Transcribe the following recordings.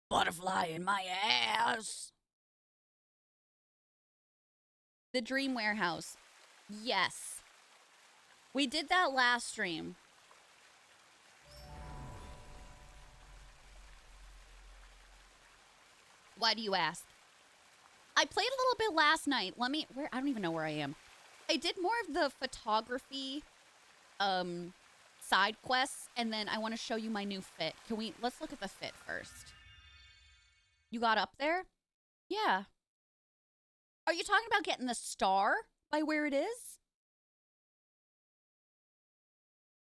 Butterfly in my ass. The Dream Warehouse. Yes. We did that last stream. Why do you ask? I played a little bit last night. I don't even know where I am. I did more of the photography side quests, and then I want to show you my new fit. Let's look at the fit first. You got up there? Yeah. Are you talking about getting the star by where it is?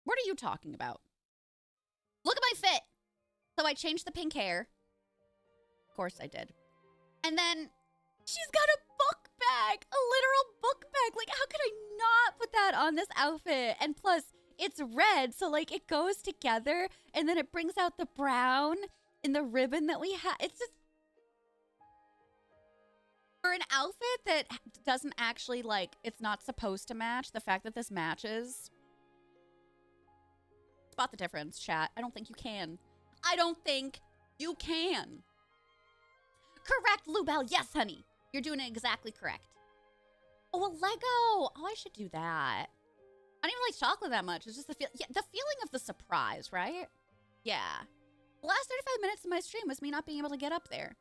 What are you talking about? Look at my fit. So I changed the pink hair. Of course I did. And then she's got a book bag, a literal book bag. Like, how could I not put that on this outfit? And plus, it's red, so like it goes together, and then it brings out the brown in the ribbon that we have. It's just for an outfit that doesn't actually, like, it's not supposed to match. The fact that this matches. Spot the difference, chat. I don't think you can. I don't think you can. Correct, Lubel. Yes, honey. You're doing it exactly correct. Oh, a Lego. Oh, I should do that. I don't even like chocolate that much. It's just the feeling of the surprise, right? Yeah. The last 35 minutes of my stream was me not being able to get up there.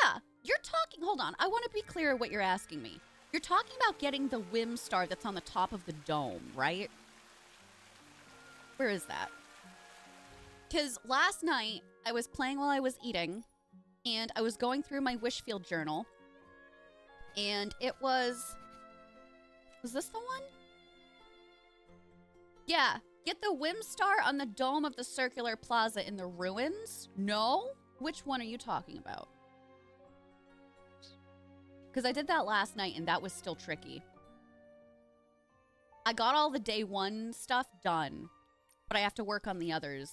Yeah. You're talking. Hold on. I want to be clear what you're asking me. You're talking about getting the Whim star that's on the top of the dome, right? Where is that? Because last night I was playing while I was eating, and I was going through my Wishfield journal, and it was this the one? Yeah. Get the Whim star on the dome of the circular plaza in the ruins? No? Which one are you talking about? Because I did that last night, and that was still tricky. I got all the day one stuff done, but I have to work on the others.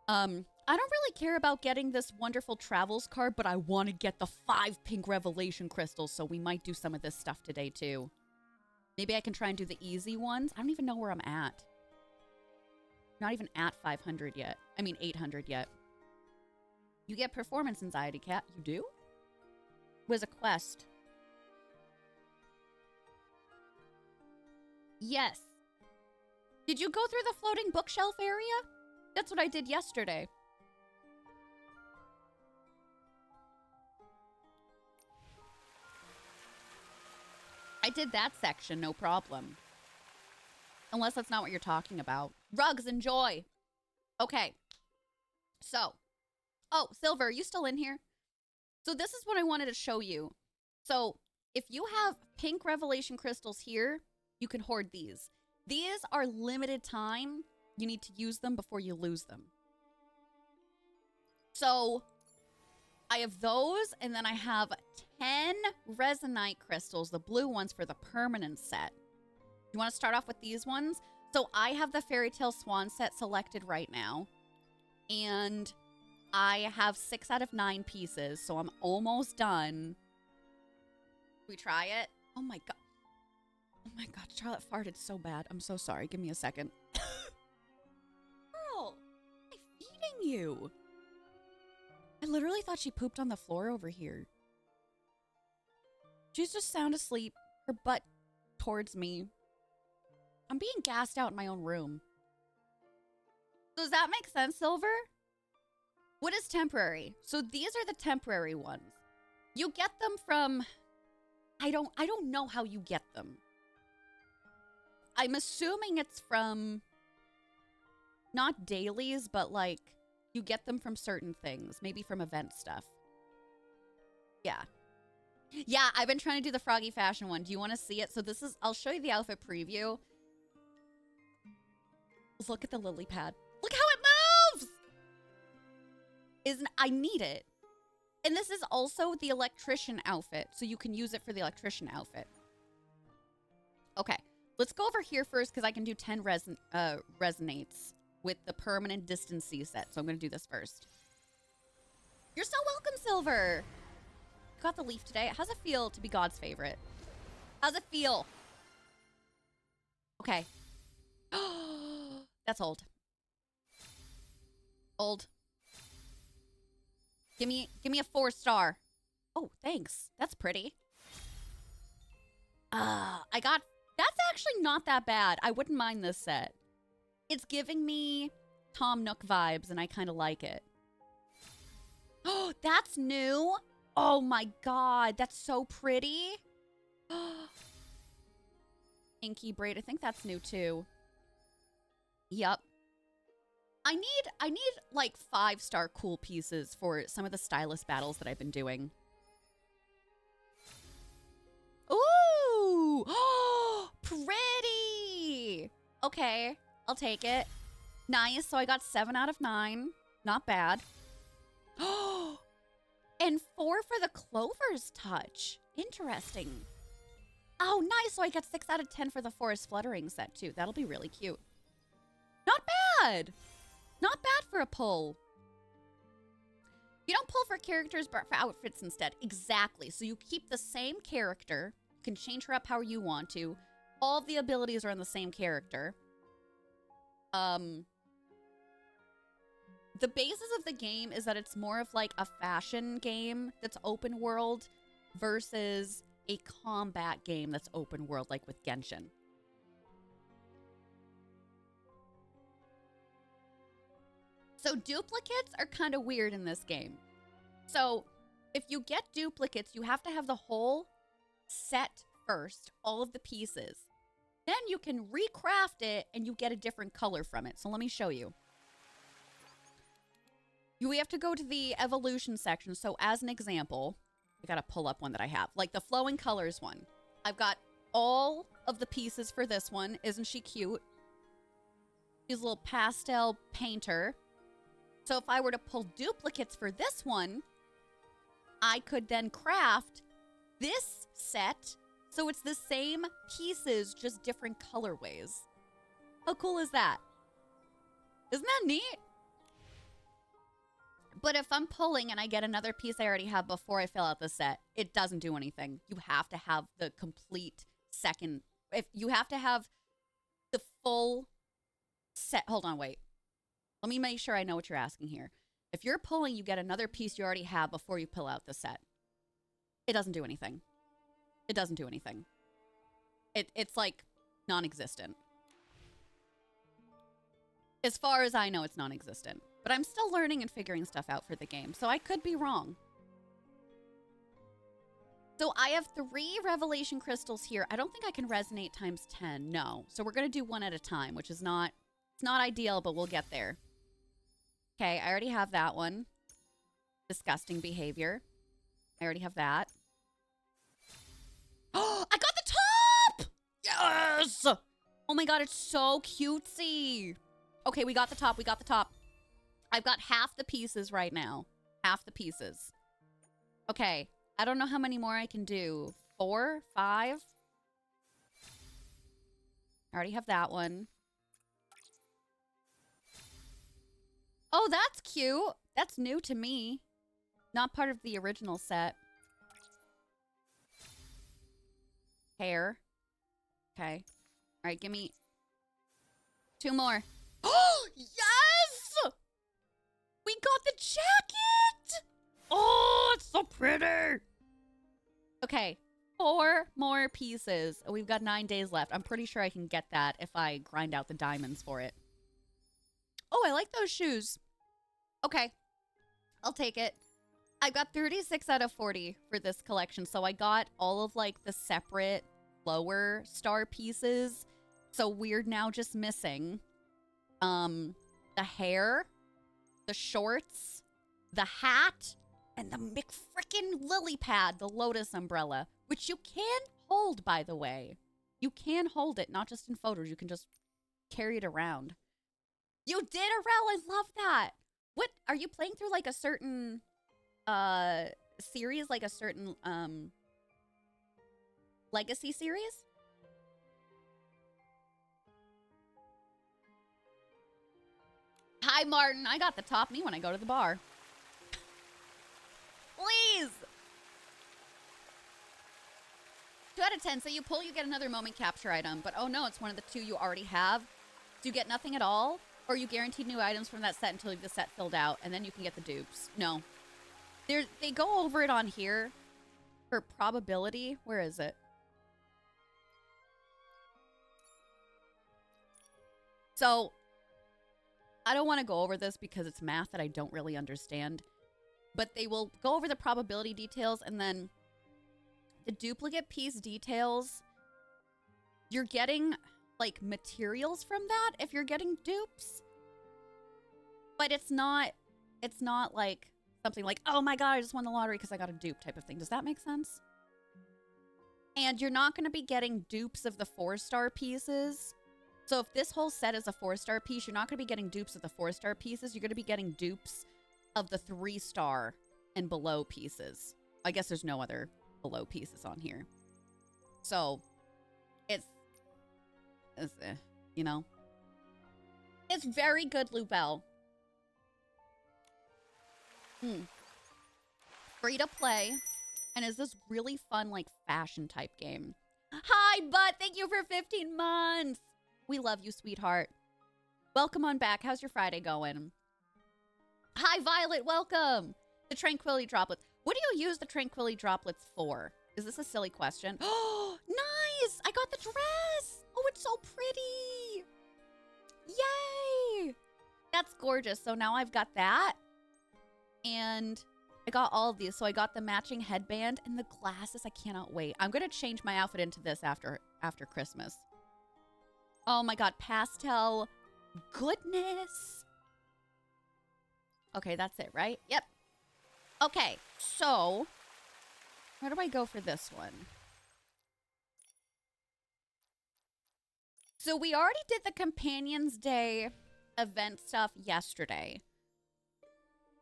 I don't really care about getting this wonderful travels card, but I want to get the 5 pink revelation crystals, so we might do some of this stuff today, too. Maybe I can try and do the easy ones. I don't even know where I'm at. Not even at 500 yet. I mean, 800 yet. You get performance anxiety, Cat. You do? Was a quest. Yes. Did you go through the floating bookshelf area? That's what I did yesterday. I did that section, no problem. Unless that's not what you're talking about. Rugs, enjoy. Okay. So. Oh, Silver, are you still in here? So this is what I wanted to show you. So if you have pink revelation crystals here, you can hoard these. These are limited time. You need to use them before you lose them. So I have those, and then I have 10 resonite crystals, the blue ones for the permanent set. You want to start off with these ones? So I have the Fairy Tale Swan set selected right now. And I have 6 out of 9 pieces, so I'm almost done. We try it? Oh my god. Oh my god, Charlotte farted so bad. I'm so sorry. Give me a second. Girl, I'm feeding you. I literally thought she pooped on the floor over here. She's just sound asleep, her butt towards me. I'm being gassed out in my own room. Does that make sense, Silver? What is temporary? So these are the temporary ones. You get them from... I don't know how you get them. I'm assuming it's from... not dailies, but like... you get them from certain things. Maybe from event stuff. Yeah. Yeah, I've been trying to do the Froggy Fashion one. Do you want to see it? So this is... I'll show you the outfit preview. Look at the lily pad. Look how it moves! I need it. And this is also the electrician outfit. So you can use it for the electrician outfit. Okay. Let's go over here first because I can do 10 resonates with the permanent distance C set. So I'm going to do this first. You're so welcome, Silver. Got the leaf today. How's it feel to be God's favorite? How's it feel? Okay. That's old. Old. Give me a 4-star. Oh, thanks. That's pretty. That's actually not that bad. I wouldn't mind this set. It's giving me Tom Nook vibes, and I kind of like it. Oh, that's new. Oh my god, that's so pretty. Inky braid, I think that's new too. Yep. I need like 5-star cool pieces for some of the stylus battles that I've been doing. Ooh! Oh, pretty! Okay, I'll take it. Nice, so I got 7 out of 9. Not bad. Oh, and 4 for the Clover's Touch. Interesting. Oh, nice, so I got 6 out of 10 for the Forest Fluttering set too. That'll be really cute. Not bad! Not bad for a pull. You don't pull for characters, but for outfits instead. Exactly. So you keep the same character. You can change her up however you want to. All of the abilities are on the same character. The basis of the game is that it's more of like a fashion game that's open world versus a combat game that's open world, like with Genshin. So duplicates are kind of weird in this game. So if you get duplicates, you have to have the whole set first, all of the pieces. Then you can recraft it and you get a different color from it. So let me show you. We have to go to the evolution section. So as an example, I gotta pull up one that I have. Like the flowing colors one. I've got all of the pieces for this one. Isn't she cute? She's a little pastel painter. So if I were to pull duplicates for this one, I could then craft this set so it's the same pieces, just different colorways. How cool is that? Isn't that neat? But if I'm pulling and I get another piece I already have before I fill out the set, it doesn't do anything. You have to have the complete second. If you have to have the full set. Hold on, wait. Let me make sure I know what you're asking here. If you're pulling, you get another piece you already have before you pull out the set. It doesn't do anything. It doesn't do anything. It's like non-existent. As far as I know, it's non-existent. But I'm still learning and figuring stuff out for the game, so I could be wrong. So I have 3 revelation crystals here. I don't think I can resonate times 10. No. So we're going to do one at a time, which is not, it's not ideal, but we'll get there. Okay, I already have that one. Disgusting behavior. I already have that. Oh, I got the top! Yes! Oh my god, it's so cutesy. Okay, we got the top. We got the top. I've got half the pieces right now. Half the pieces. Okay, I don't know how many more I can do. 4? 5? I already have that one. Oh, that's cute. That's new to me. Not part of the original set. Hair. Okay. All right, give me 2 more. Oh, yes! We got the jacket! Oh, it's so pretty! Okay, 4 more pieces. Oh, we've got 9 days left. I'm pretty sure I can get that if I grind out the diamonds for it. Oh, I like those shoes. Okay, I'll take it. I got 36 out of 40 for this collection. So I got all of like the separate lower star pieces. So we're now just missing the hair, the shorts, the hat, and the McFrickin' lily pad, the lotus umbrella, which you can hold, by the way. You can hold it, not just in photos. You can just carry it around. You did, Arel. I love that. What, are you playing through like a certain series, like a certain legacy series? Hi, Martin. I got the top me when I go to the bar. Please. 2 out of 10. So you pull, you get another moment capture item. But oh no, it's one of the 2 you already have. Do you get nothing at all? Or you guaranteed new items from that set until you have the set filled out, and then you can get the dupes. No. They go over it on here for probability. Where is it? So, I don't want to go over this because it's math that I don't really understand. But they will go over the probability details, and then the duplicate piece details, you're getting, like, materials from that if you're getting dupes. But it's not like something like, oh my god, I just won the lottery because I got a dupe type of thing. Does that make sense? And you're not going to be getting dupes of the 4-star pieces. So if this whole set is a 4-star piece, you're not going to be getting dupes of the 4-star pieces. You're going to be getting dupes of the 3-star and below pieces. I guess there's no other below pieces on here. So it's you know, it's very good, Lubel. Free to play, and is this really fun, like, fashion type game. Hi, Butt. Thank you for 15 months. We love you, sweetheart. Welcome on back. How's your Friday going? Hi, Violet. Welcome. The Tranquility Droplets. What do you use the Tranquility Droplets for? Is this a silly question? Oh, nice. I got the dress. Oh, it's so pretty. Yay. That's gorgeous. So now I've got that. And I got all of these. So I got the matching headband and the glasses. I cannot wait. I'm going to change my outfit into this after Christmas. Oh my god, pastel goodness. Okay, that's it, right? Yep. Okay, so where do I go for this one? So we already did the Companions Day event stuff yesterday.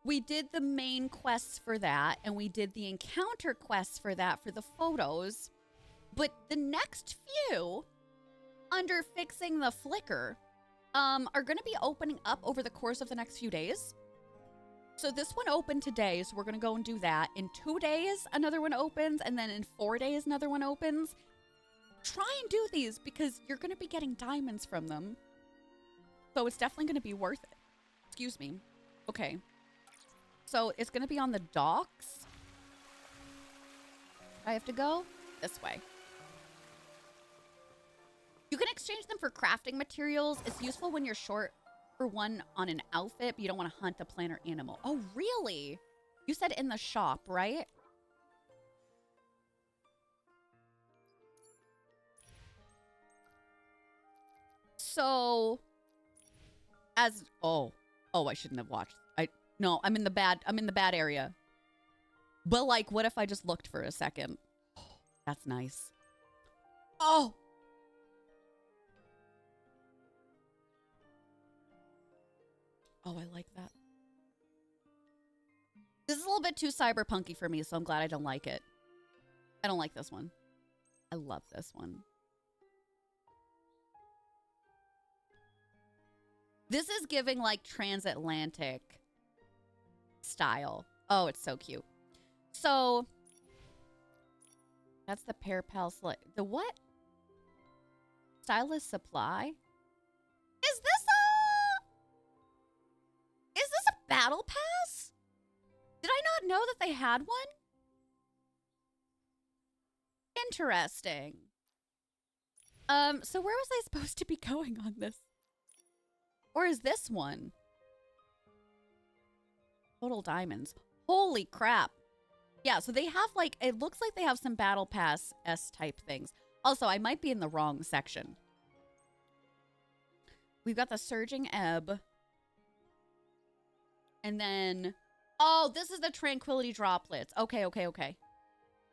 We did the main quests for that, and we did the encounter quests for that for the photos. But the next few, under fixing the flicker, are going to be opening up over the course of the next few days. So this one opened today, so we're going to go and do that. In 2 days, another one opens, and then in 4 days, another one opens. Try and do these, because you're going to be getting diamonds from them. So it's definitely going to be worth it. Excuse me. Okay. So it's going to be on the docks. I have to go this way. You can exchange them for crafting materials. It's useful when you're short for one on an outfit, but you don't want to hunt a plant or animal. Oh, really? You said in the shop, right? So, I shouldn't have watched. No, I'm in the bad area. But like, what if I just looked for a second? Oh, that's nice. Oh. Oh, I like that. This is a little bit too cyberpunky for me, so I'm glad I don't like it. I don't like this one. I love this one. This is giving like transatlantic style. Oh, it's so cute. So that's the Pear Pal Slip. The what? Stylist Supply? Is this a battle pass? Did I not know that they had one? Interesting. So where was I supposed to be going on this? Or is this one? Total diamonds. Holy crap. Yeah, so they have like, it looks like they have some battle pass-esque type things. Also, I might be in the wrong section. We've got the Surging Ebb. And then, oh, this is the Tranquility Droplets. Okay.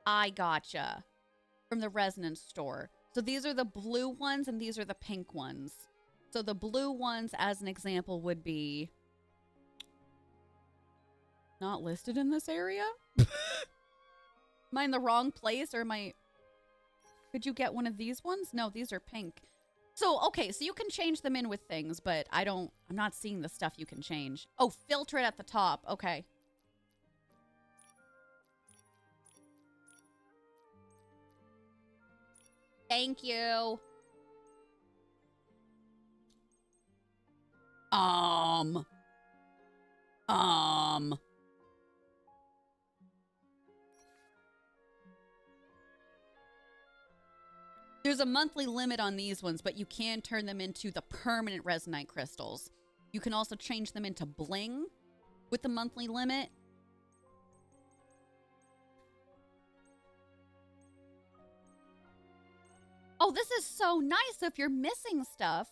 I gotcha. From the Resonance store. So these are the blue ones and these are the pink ones. So the blue ones, as an example, would be not listed in this area? Am I in the wrong place, or am I... Could you get one of these ones? No, these are pink. So, okay, so you can change them in with things, but I'm not seeing the stuff you can change. Oh, filter it at the top. Okay. Thank you. There's a monthly limit on these ones, but you can turn them into the permanent resonite crystals. You can also change them into bling with the monthly limit. Oh, this is so nice. So if you're missing stuff,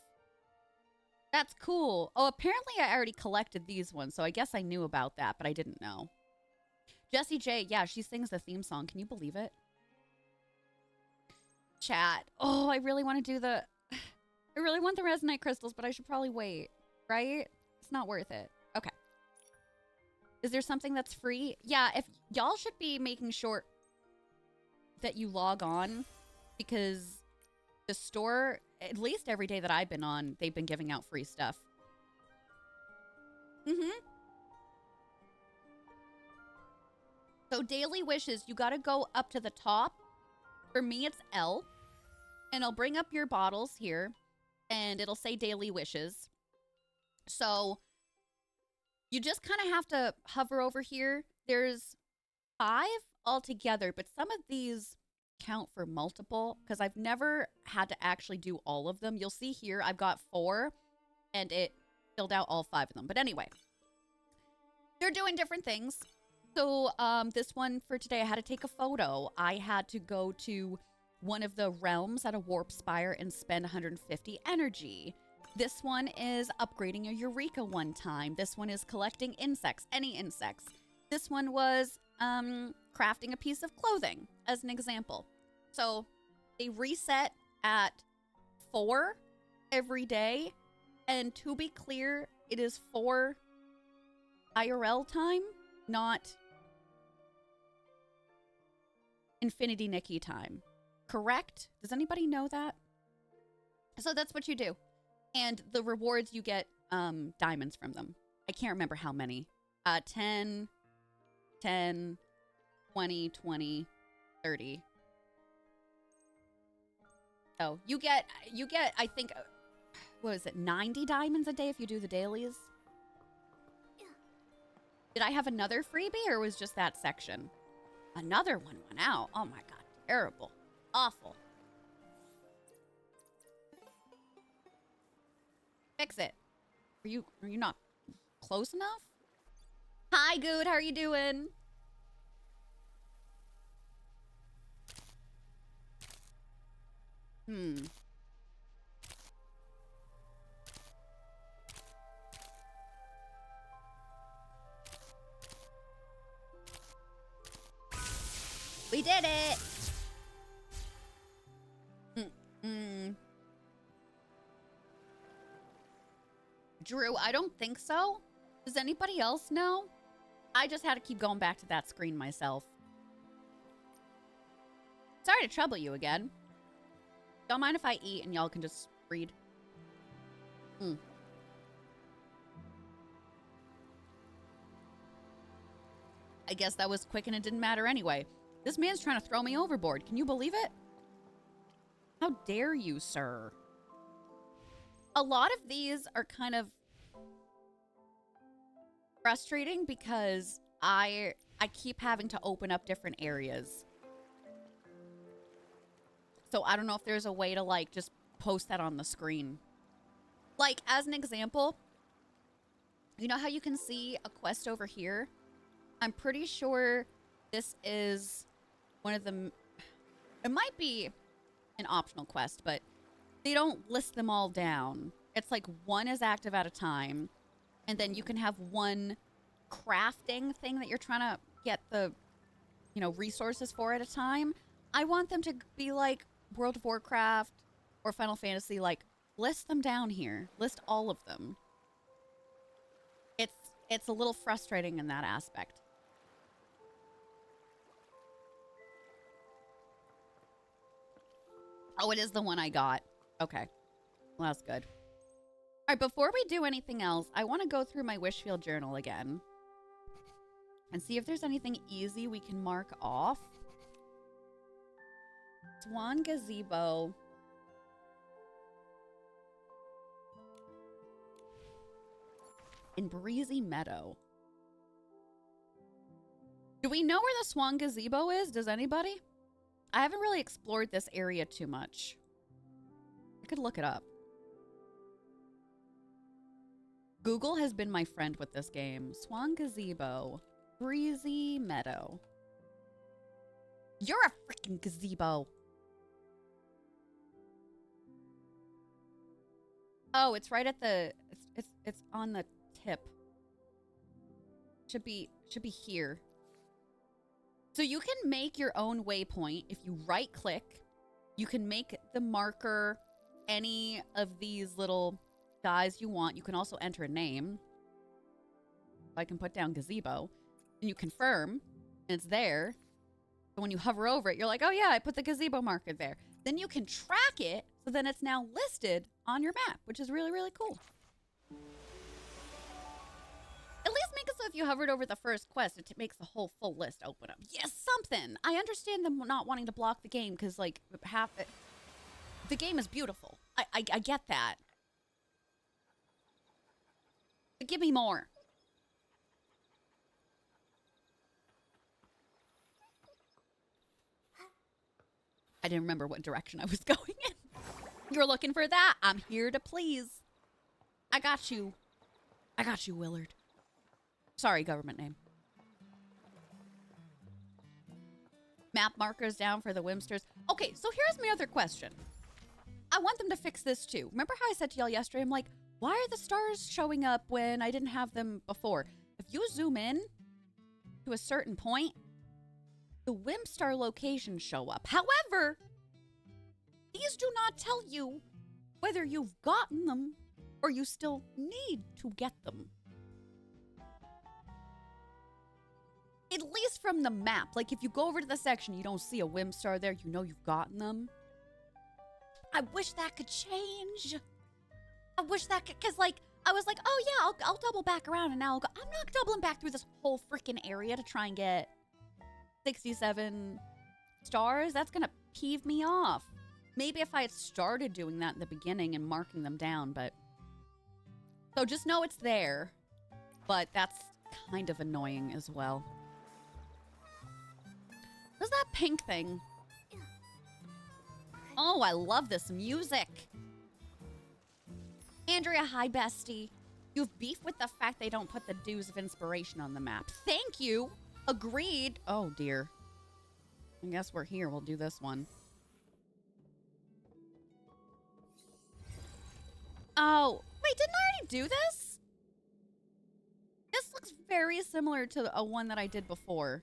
that's cool. Oh, apparently I already collected these ones, so I guess I knew about that, but I didn't know. Jessie J, yeah, she sings the theme song. Can you believe it? Chat. Oh, I really want to do the... I really want the resonite crystals, but I should probably wait, right? It's not worth it. Okay. Is there something that's free? Yeah, if y'all should be making sure that you log on, because the store, at least every day that I've been on, they've been giving out free stuff. So daily wishes, you got to go up to the top. For me, it's L. And I'll bring up your bottles here, and it'll say daily wishes. So you just kind of have to hover over here. There's 5 altogether, but some of these count for multiple because I've never had to actually do all of them. You'll see here I've got 4, and it filled out all 5 of them. But anyway, they're doing different things. So this one for today, I had to take a photo. I had to go to one of the realms at a warp spire and spend 150 energy. This one is upgrading a Eureka one time. This one is collecting insects, any insects. This one was crafting a piece of clothing, as an example. So they reset at 4 every day. And to be clear, it is 4 IRL time, not Infinity Nikki time. Correct? Does anybody know that? So that's what you do. And the rewards, you get diamonds from them. I can't remember how many. 10, 10, 20, 20, 30. So you get, I think, what is it, 90 diamonds a day if you do the dailies? Did I have another freebie or was just that section? Another one went out. Oh my God, terrible. Awful. Fix it. Are you not close enough? Hi, Good. How are you doing? We did it. Drew, I don't think so. Does anybody else know? I just had to keep going back to that screen myself. Sorry to trouble you again. Don't mind if I eat and y'all can just read. I guess that was quick and it didn't matter anyway. This man's trying to throw me overboard. Can you believe it? How dare you, sir? A lot of these are kind of frustrating because I keep having to open up different areas. So I don't know if there's a way to like just post that on the screen. Like as an example, you know how you can see a quest over here? I'm pretty sure this is one of them. It might be an optional quest, but they don't list them all down. It's like one is active at a time, and then you can have one crafting thing that you're trying to get the, you know, resources for at a time. I want them to be like World of Warcraft or Final Fantasy, like list them down here. List all of them. It's a little frustrating in that aspect. Oh, it is the one I got. Okay. Well, that's good. All right, before we do anything else, I want to go through my Wishfield journal again and see if there's anything easy we can mark off. Swan Gazebo. In Breezy Meadow. Do we know where the Swan Gazebo is? Does anybody? I haven't really explored this area too much. I could look it up. Google has been my friend with this game. Swan Gazebo. Breezy Meadow. You're a freaking gazebo. Oh, it's right at the it's on the tip. Should be here. So you can make your own waypoint if you right click. You can make the marker any of these little guys you want. You can also enter a name. I can put down gazebo and you confirm and it's there. So when you hover over it, you're like, oh yeah, I put the gazebo marker there. Then you can track it. So then it's now listed on your map, which is really, really cool. At least make it so if you hovered over the first quest, it makes the whole full list open up. Yes, something. I understand them not wanting to block the game because like the game is beautiful. I get that. But give me more. I didn't remember what direction I was going in. You're looking for that? I'm here to please. I got you. I got you, Willard. Sorry, government name. Map markers down for the Wimsters. Okay, so here's my other question. I want them to fix this too. Remember how I said to y'all yesterday, I'm like, why are the stars showing up when I didn't have them before? If you zoom in to a certain point, the Wimstar locations show up. However, these do not tell you whether you've gotten them or you still need to get them. At least from the map. Like, if you go over to the section, you don't see a Wimstar there, you know you've gotten them. I wish that could change. I wish that could, because, like, I was like, oh, yeah, I'll double back around, and now I'll go. I'm not doubling back through this whole freaking area to try and get 67 stars. That's going to peeve me off. Maybe if I had started doing that in the beginning and marking them down, but... So just know it's there, but that's kind of annoying as well. What's that pink thing? Oh, I love this music. Andrea, hi, bestie. You've beef with the fact they don't put the Dews of Inspiration on the map. Thank you. Agreed. Oh, dear. I guess we're here. We'll do this one. Oh, wait, didn't I already do this? This looks very similar to a one that I did before.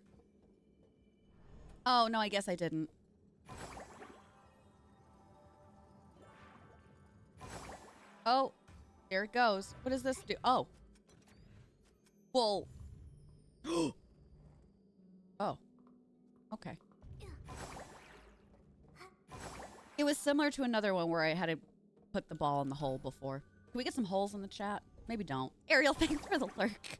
Oh, no, I guess I didn't. Oh, there it goes. What does this do? Oh. Well. Oh. Okay. It was similar to another one where I had to put the ball in the hole before. Can we get some holes in the chat? Maybe don't. Ariel, thanks for the lurk.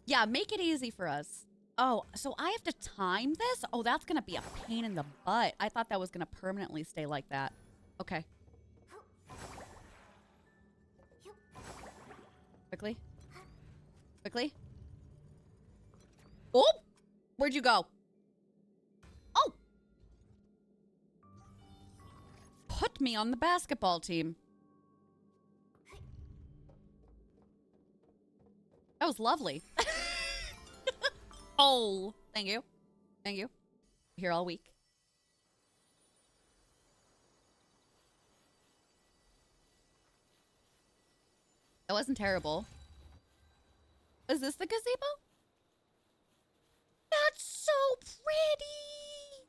Yeah, make it easy for us. Oh, so I have to time this? Oh, that's going to be a pain in the butt. I thought that was going to permanently stay like that. Okay. Quickly. Quickly. Oh! Where'd you go? Oh! Put me on the basketball team. That was lovely. Oh, thank you. Thank you. Here all week. That wasn't terrible. Is this the gazebo? That's so pretty.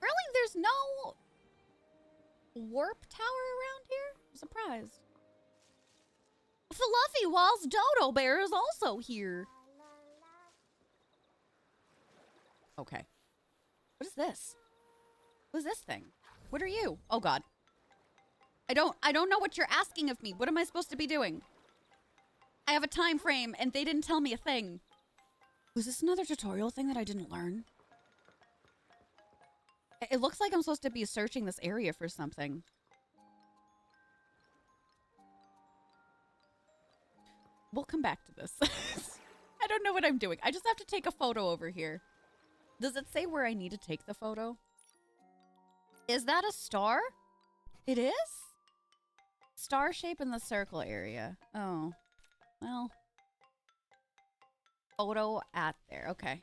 Really? There's no warp tower around here? I'm surprised. Fluffy Walls Dodo Bear is also here. Okay. What is this? What is this thing? What are you? Oh God. I don't know what you're asking of me. What am I supposed to be doing? I have a time frame and they didn't tell me a thing. Was this another tutorial thing that I didn't learn? It looks like I'm supposed to be searching this area for something. We'll come back to this. I don't know what I'm doing. I just have to take a photo over here. Does it say where I need to take the photo? Is that a star? It is? Star shape in the circle area. Oh. Well. Photo at there. Okay.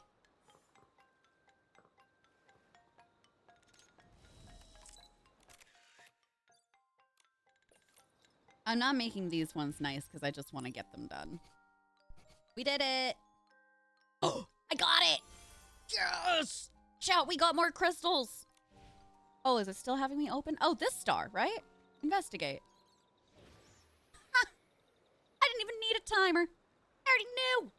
I'm not making these ones nice because I just want to get them done. We did it. Oh, I got it. Yes. Shout, we got more crystals. Oh, is it still having me open? Oh, this star, right? Investigate. Ha! I didn't even need a timer. I already knew.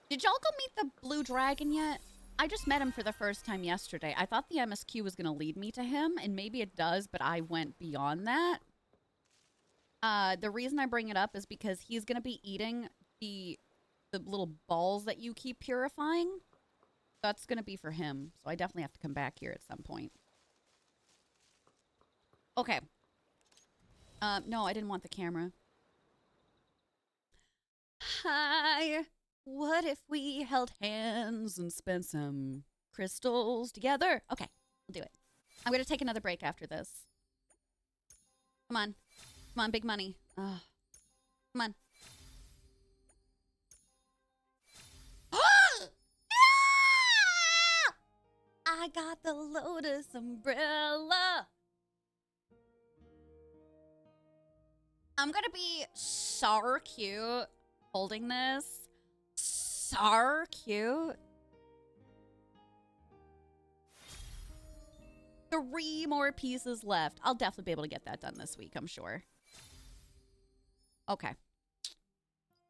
Did y'all go meet the blue dragon yet? I just met him for the first time yesterday. I thought the MSQ was going to lead me to him, and maybe it does, but I went beyond that. The reason I bring it up is because he's going to be eating the little balls that you keep purifying. That's going to be for him, so I definitely have to come back here at some point. Okay. No, I didn't want the camera. Hi. What if we held hands and spent some crystals together? Okay, we'll do it. I'm going to take another break after this. Come on. Come on, big money. Come on. I got the Lotus umbrella. I'm going to be so cute holding this. So cute. 3 more pieces left. I'll definitely be able to get that done this week, I'm sure. Okay.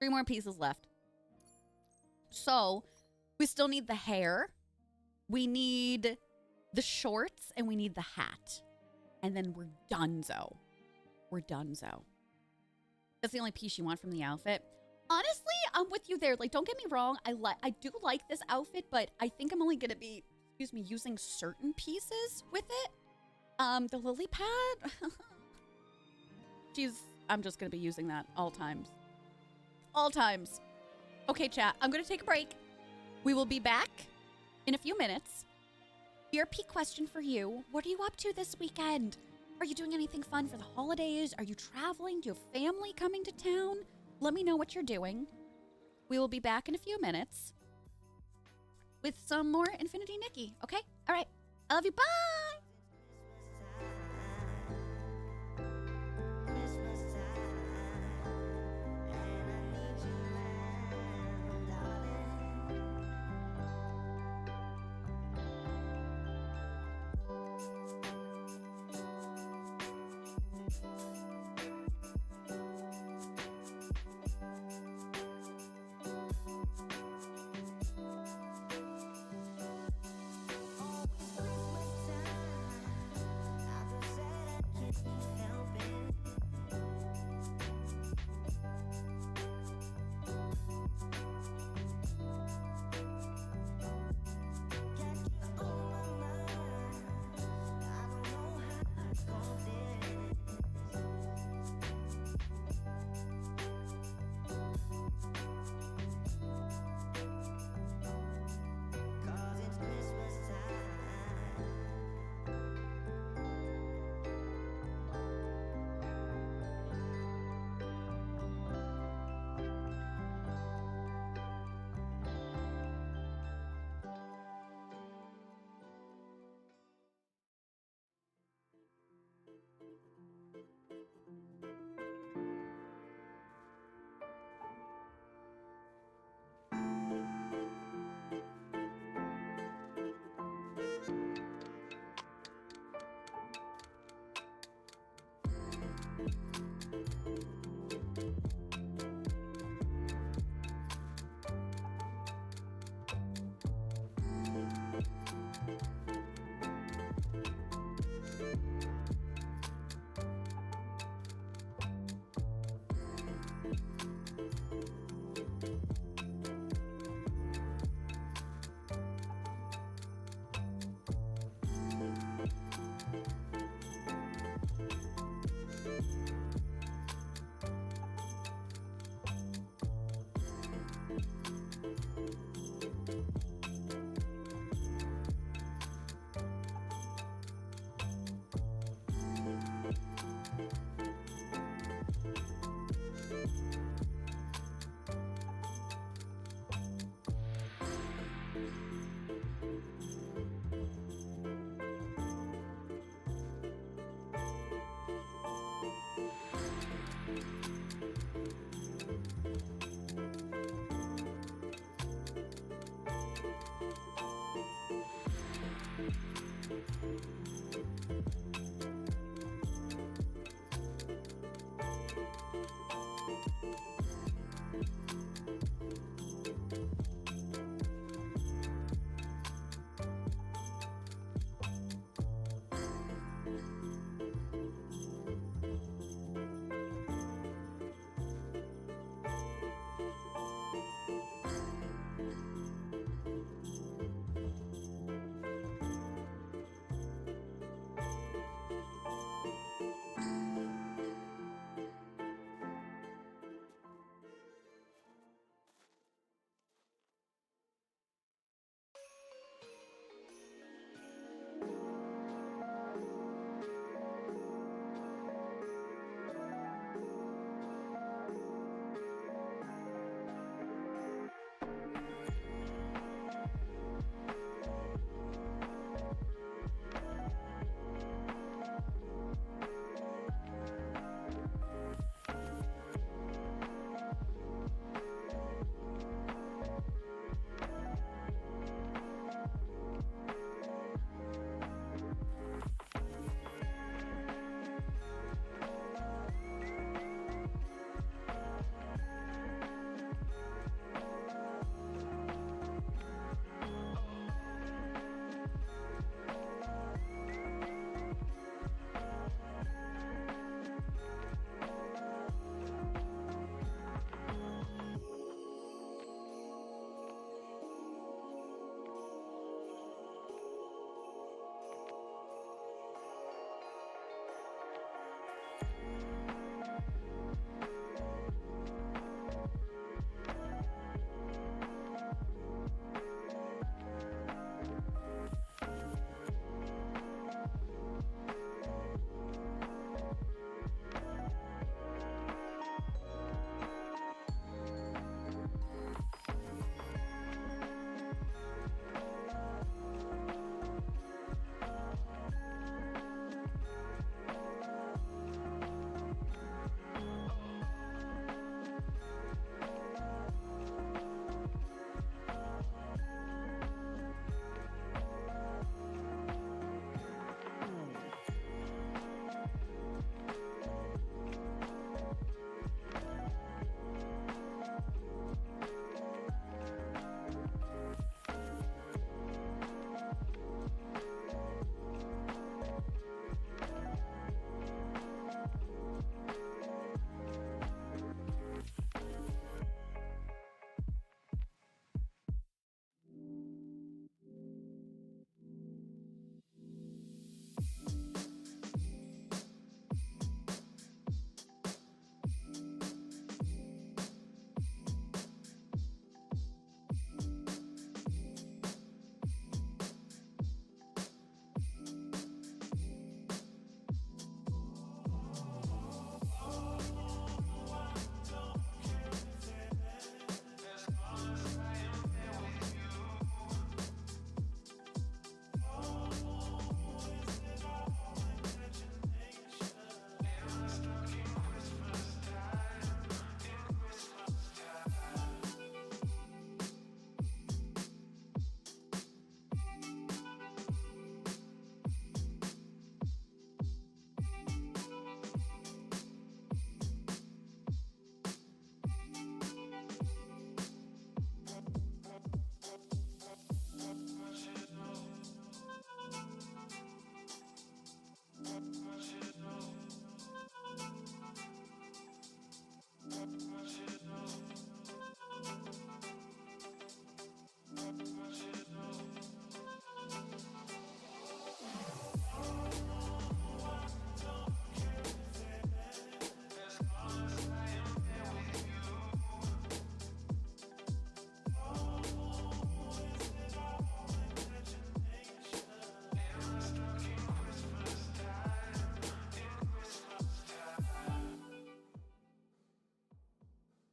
3 more pieces left. So, we still need the hair. We need the shorts, and we need the hat. And then we're donezo. We're donezo. That's the only piece you want from the outfit. Honestly, I'm with you there. Like, don't get me wrong. I do like this outfit, but I think I'm only going to be, using certain pieces with it. The lily pad. I'm just going to be using that all times. All times. Okay, chat. I'm going to take a break. We will be back in a few minutes. BRP question for you. What are you up to this weekend? Are you doing anything fun for the holidays? Are you traveling? Do you have family coming to town? Let me know what you're doing. We will be back in a few minutes with some more Infinity Nikki. Okay? All right. I love you. Bye.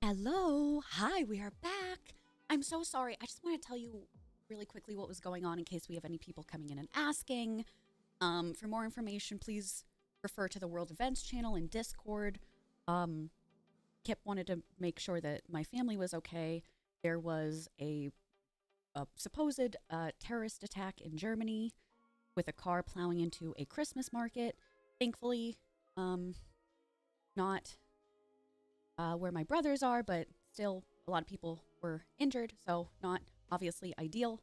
Hello. Hi, we are back. I'm so sorry. I just want to tell you really quickly what was going on in case we have any people coming in and asking. For more information, please refer to the World Events channel in Discord. Kip wanted to make sure that my family was okay. There was a supposed terrorist attack in Germany with a car plowing into a Christmas market. Thankfully, not where my brothers are, but still a lot of people were injured, so not obviously ideal.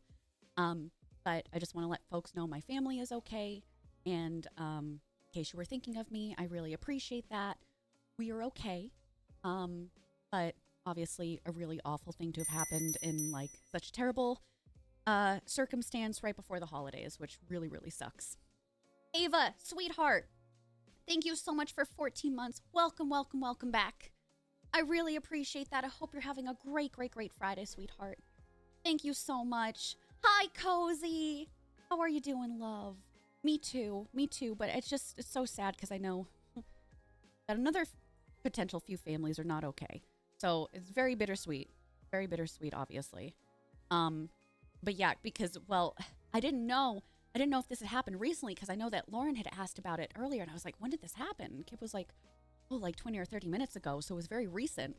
But I just want to let folks know my family is okay, and in case you were thinking of me, I really appreciate that. We are okay, but obviously a really awful thing to have happened in like such a terrible circumstance right before the holidays, which really, really sucks. Ava, sweetheart, thank you so much for 14 months. Welcome, welcome, welcome back. I really appreciate that. I hope you're having a great, great, great Friday, sweetheart. Thank you so much. Hi, Cozy. How are you doing, love? Me too, but it's so sad because I know that another potential few families are not okay. So it's very bittersweet, obviously. But yeah, because, well, I didn't know if this had happened recently because I know that Lauren had asked about it earlier and I was like, when did this happen? Kip was like, oh, like 20 or 30 minutes ago. So it was very recent.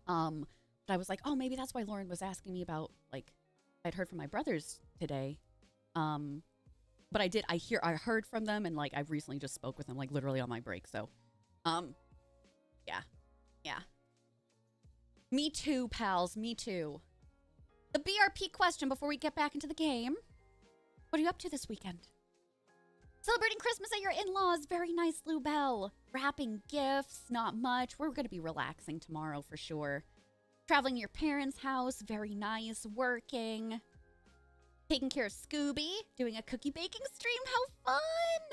But I was like, oh, maybe that's why Lauren was asking me about, like, I'd heard from my brothers today. But I heard from them and like, I've recently just spoke with them like literally on my break. So, yeah. Me too, pals. Me too. The BRP question before we get back into the game. What are you up to this weekend? Celebrating Christmas at your in-laws. Very nice, Lou Bell. Wrapping gifts. Not much. We're going to be relaxing tomorrow for sure. Traveling to your parents' house. Very nice. Working. Taking care of Scooby. Doing a cookie baking stream. How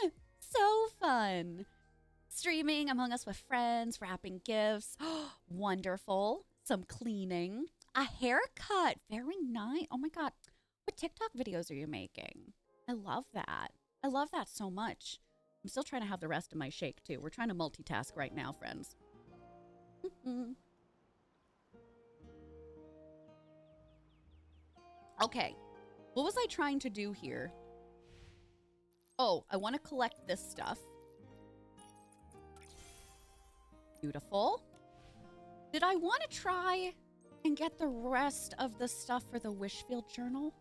fun! So fun. Streaming Among Us with friends. Wrapping gifts. Wonderful. Some cleaning. A haircut. Very nice. Oh my God. What TikTok videos are you making? I love that. I love that so much. I'm still trying to have the rest of my shake too. We're trying to multitask right now, friends. Okay. What was I trying to do here? Oh, I want to collect this stuff. Beautiful. Did I want to try and get the rest of the stuff for the Wishfield journal?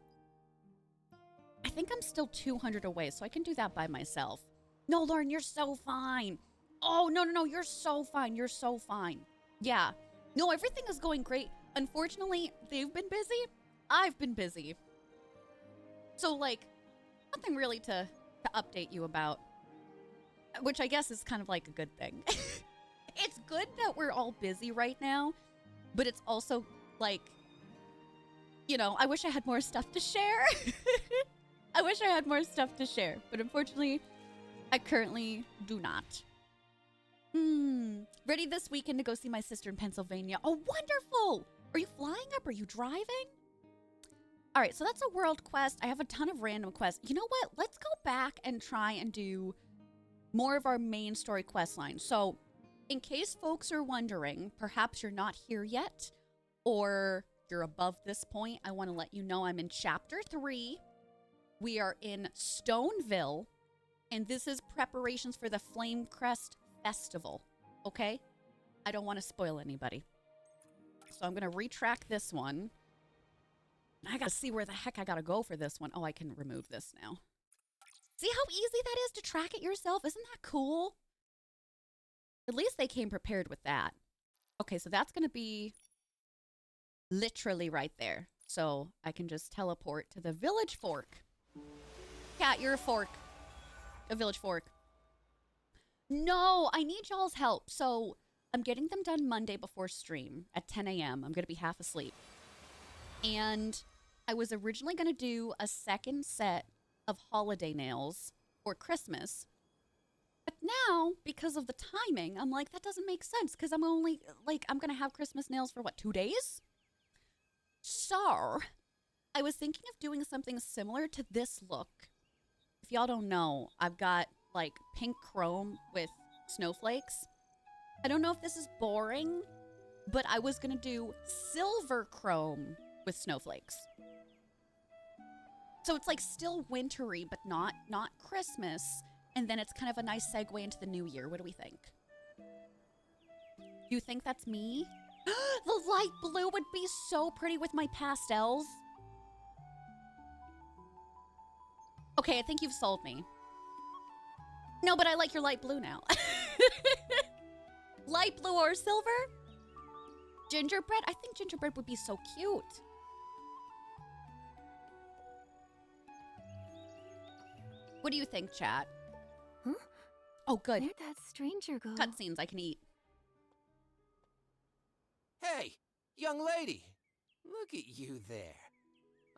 I think I'm still 200 away, so I can do that by myself. No, Lauren, you're so fine. Oh, no, you're so fine. You're so fine. Yeah. No, everything is going great. Unfortunately, they've been busy. I've been busy. So, like, nothing really to update you about, which I guess is kind of like a good thing. It's good that we're all busy right now, but it's also like, you know, I wish I had more stuff to share. I wish I had more stuff to share, but unfortunately, I currently do not. Ready this weekend to go see my sister in Pennsylvania. Oh, wonderful! Are you flying up? Are you driving? All right, so that's a world quest. I have a ton of random quests. You know what? Let's go back and try and do more of our main story quest line. So, in case folks are wondering, perhaps you're not here yet, or you're above this point, I want to let you know I'm in Chapter 3. We are in Stoneville, and this is preparations for the Flamecrest Festival, okay? I don't want to spoil anybody. So I'm going to retrack this one. I got to see where the heck I got to go for this one. Oh, I can remove this now. See how easy that is to track it yourself? Isn't that cool? At least they came prepared with that. Okay, so that's going to be literally right there. So I can just teleport to the village fork. Cat, you're a fork. A village fork. No, I need y'all's help. So I'm getting them done Monday before stream at 10 a.m. I'm going to be half asleep. And I was originally going to do a second set of holiday nails for Christmas. But now, because of the timing, I'm like, that doesn't make sense because I'm only, like, I'm going to have Christmas nails for what, 2 days? So I was thinking of doing something similar to this look. If y'all don't know, I've got like pink chrome with snowflakes. I don't know if this is boring, but I was gonna do silver chrome with snowflakes. So it's like still wintry, but not Christmas. And then it's kind of a nice segue into the new year. What do we think? You think that's me? The light blue would be so pretty with my pastels. Okay, I think you've sold me. No, but I like your light blue now. Light blue or silver? Gingerbread? I think gingerbread would be so cute. What do you think, chat? Huh? Oh, good. Where'd that stranger go? Cutscenes I can eat. Hey, young lady. Look at you there.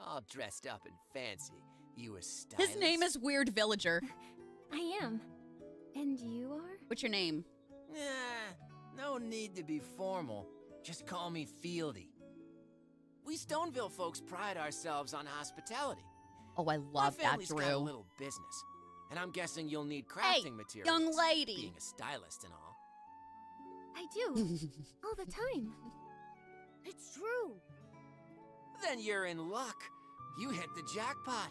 All dressed up and fancy. You a stylist? His name is Weird Villager. I am. And you are? What's your name? Nah, no need to be formal. Just call me Fieldy. We Stoneville folks pride ourselves on hospitality. Oh, I love My that, family's got a Drew. little business, and I'm guessing you'll need crafting materials. Young lady. Being a stylist and all. I do. All the time. It's true. Then you're in luck. You hit the jackpot.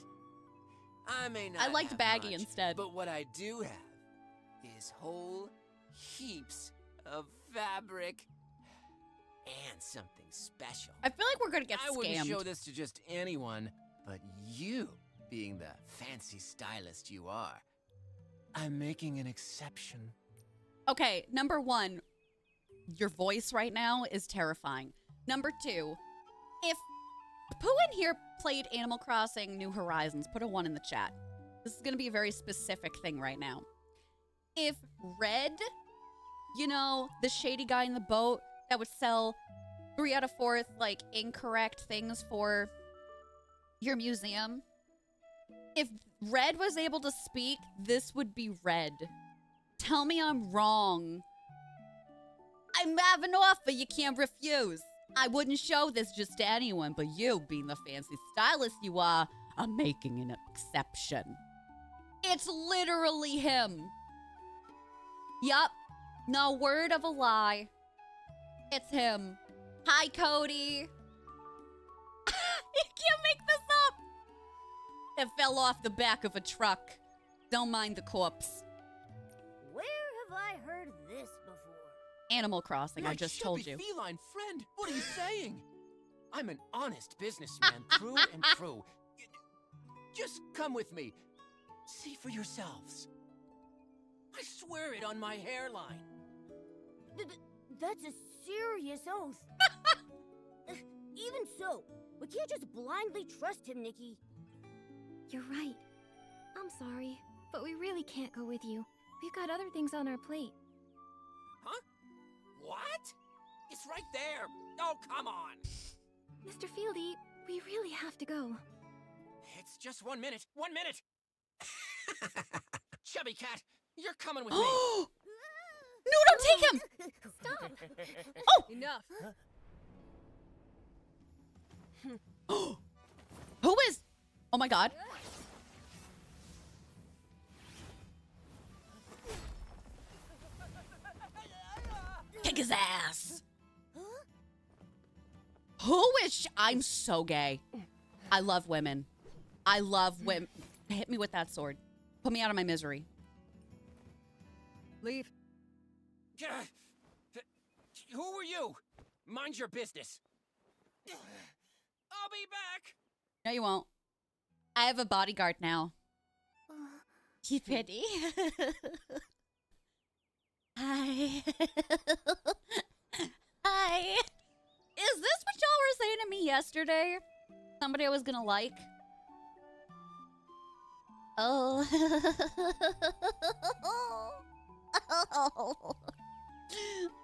I may not I liked have Baggy much, instead. but what I do have is whole heaps of fabric and something special. I feel like we're gonna get I wouldn't scammed. show this to just anyone, but you, being the fancy stylist you are, I'm making an exception. Okay, number one, your voice right now is terrifying. Number two, if who in here played Animal Crossing New Horizons, put a 1 in the chat. This is gonna be a very specific thing right now. If Red, you know, the shady guy in the boat that would sell 3 out of 4 like incorrect things for your museum, if Red was able to speak, this would be Red. Tell me I'm wrong. I'm have an offer you can't refuse. I wouldn't show this just to anyone, but you, being the fancy stylist you are making an exception. It's literally him. Yup. No word of a lie. It's him. Hi, Cody. You can't make this up. It fell off the back of a truck. Don't mind the corpse. Where have I heard this before? Animal Crossing, My I just told you. chubby feline friend, what are you saying? I'm an honest businessman through and through. Just come with me. See for yourselves. I swear it on my hairline. That's a serious oath. Even so, we can't just blindly trust him, Nikki. You're right. I'm sorry, but we really can't go with you. We've got other things on our plate. Huh? What? It's right there. Oh, come on. Mr. Fieldy, we really have to go. It's just 1 minute. 1 minute. Chubby cat, you're coming with me. No, don't take him! Stop! Oh! Enough. Who is? Oh my god. Kick his ass. Who is I'm so gay. I love women. I love women. Hit me with that sword. Put me out of my misery. Leave. Who are you? Mind your business. I'll be back. No, you won't. I have a bodyguard now. You pretty? Hi. Hi. Is this what y'all were saying to me yesterday? Somebody I was gonna like? Oh.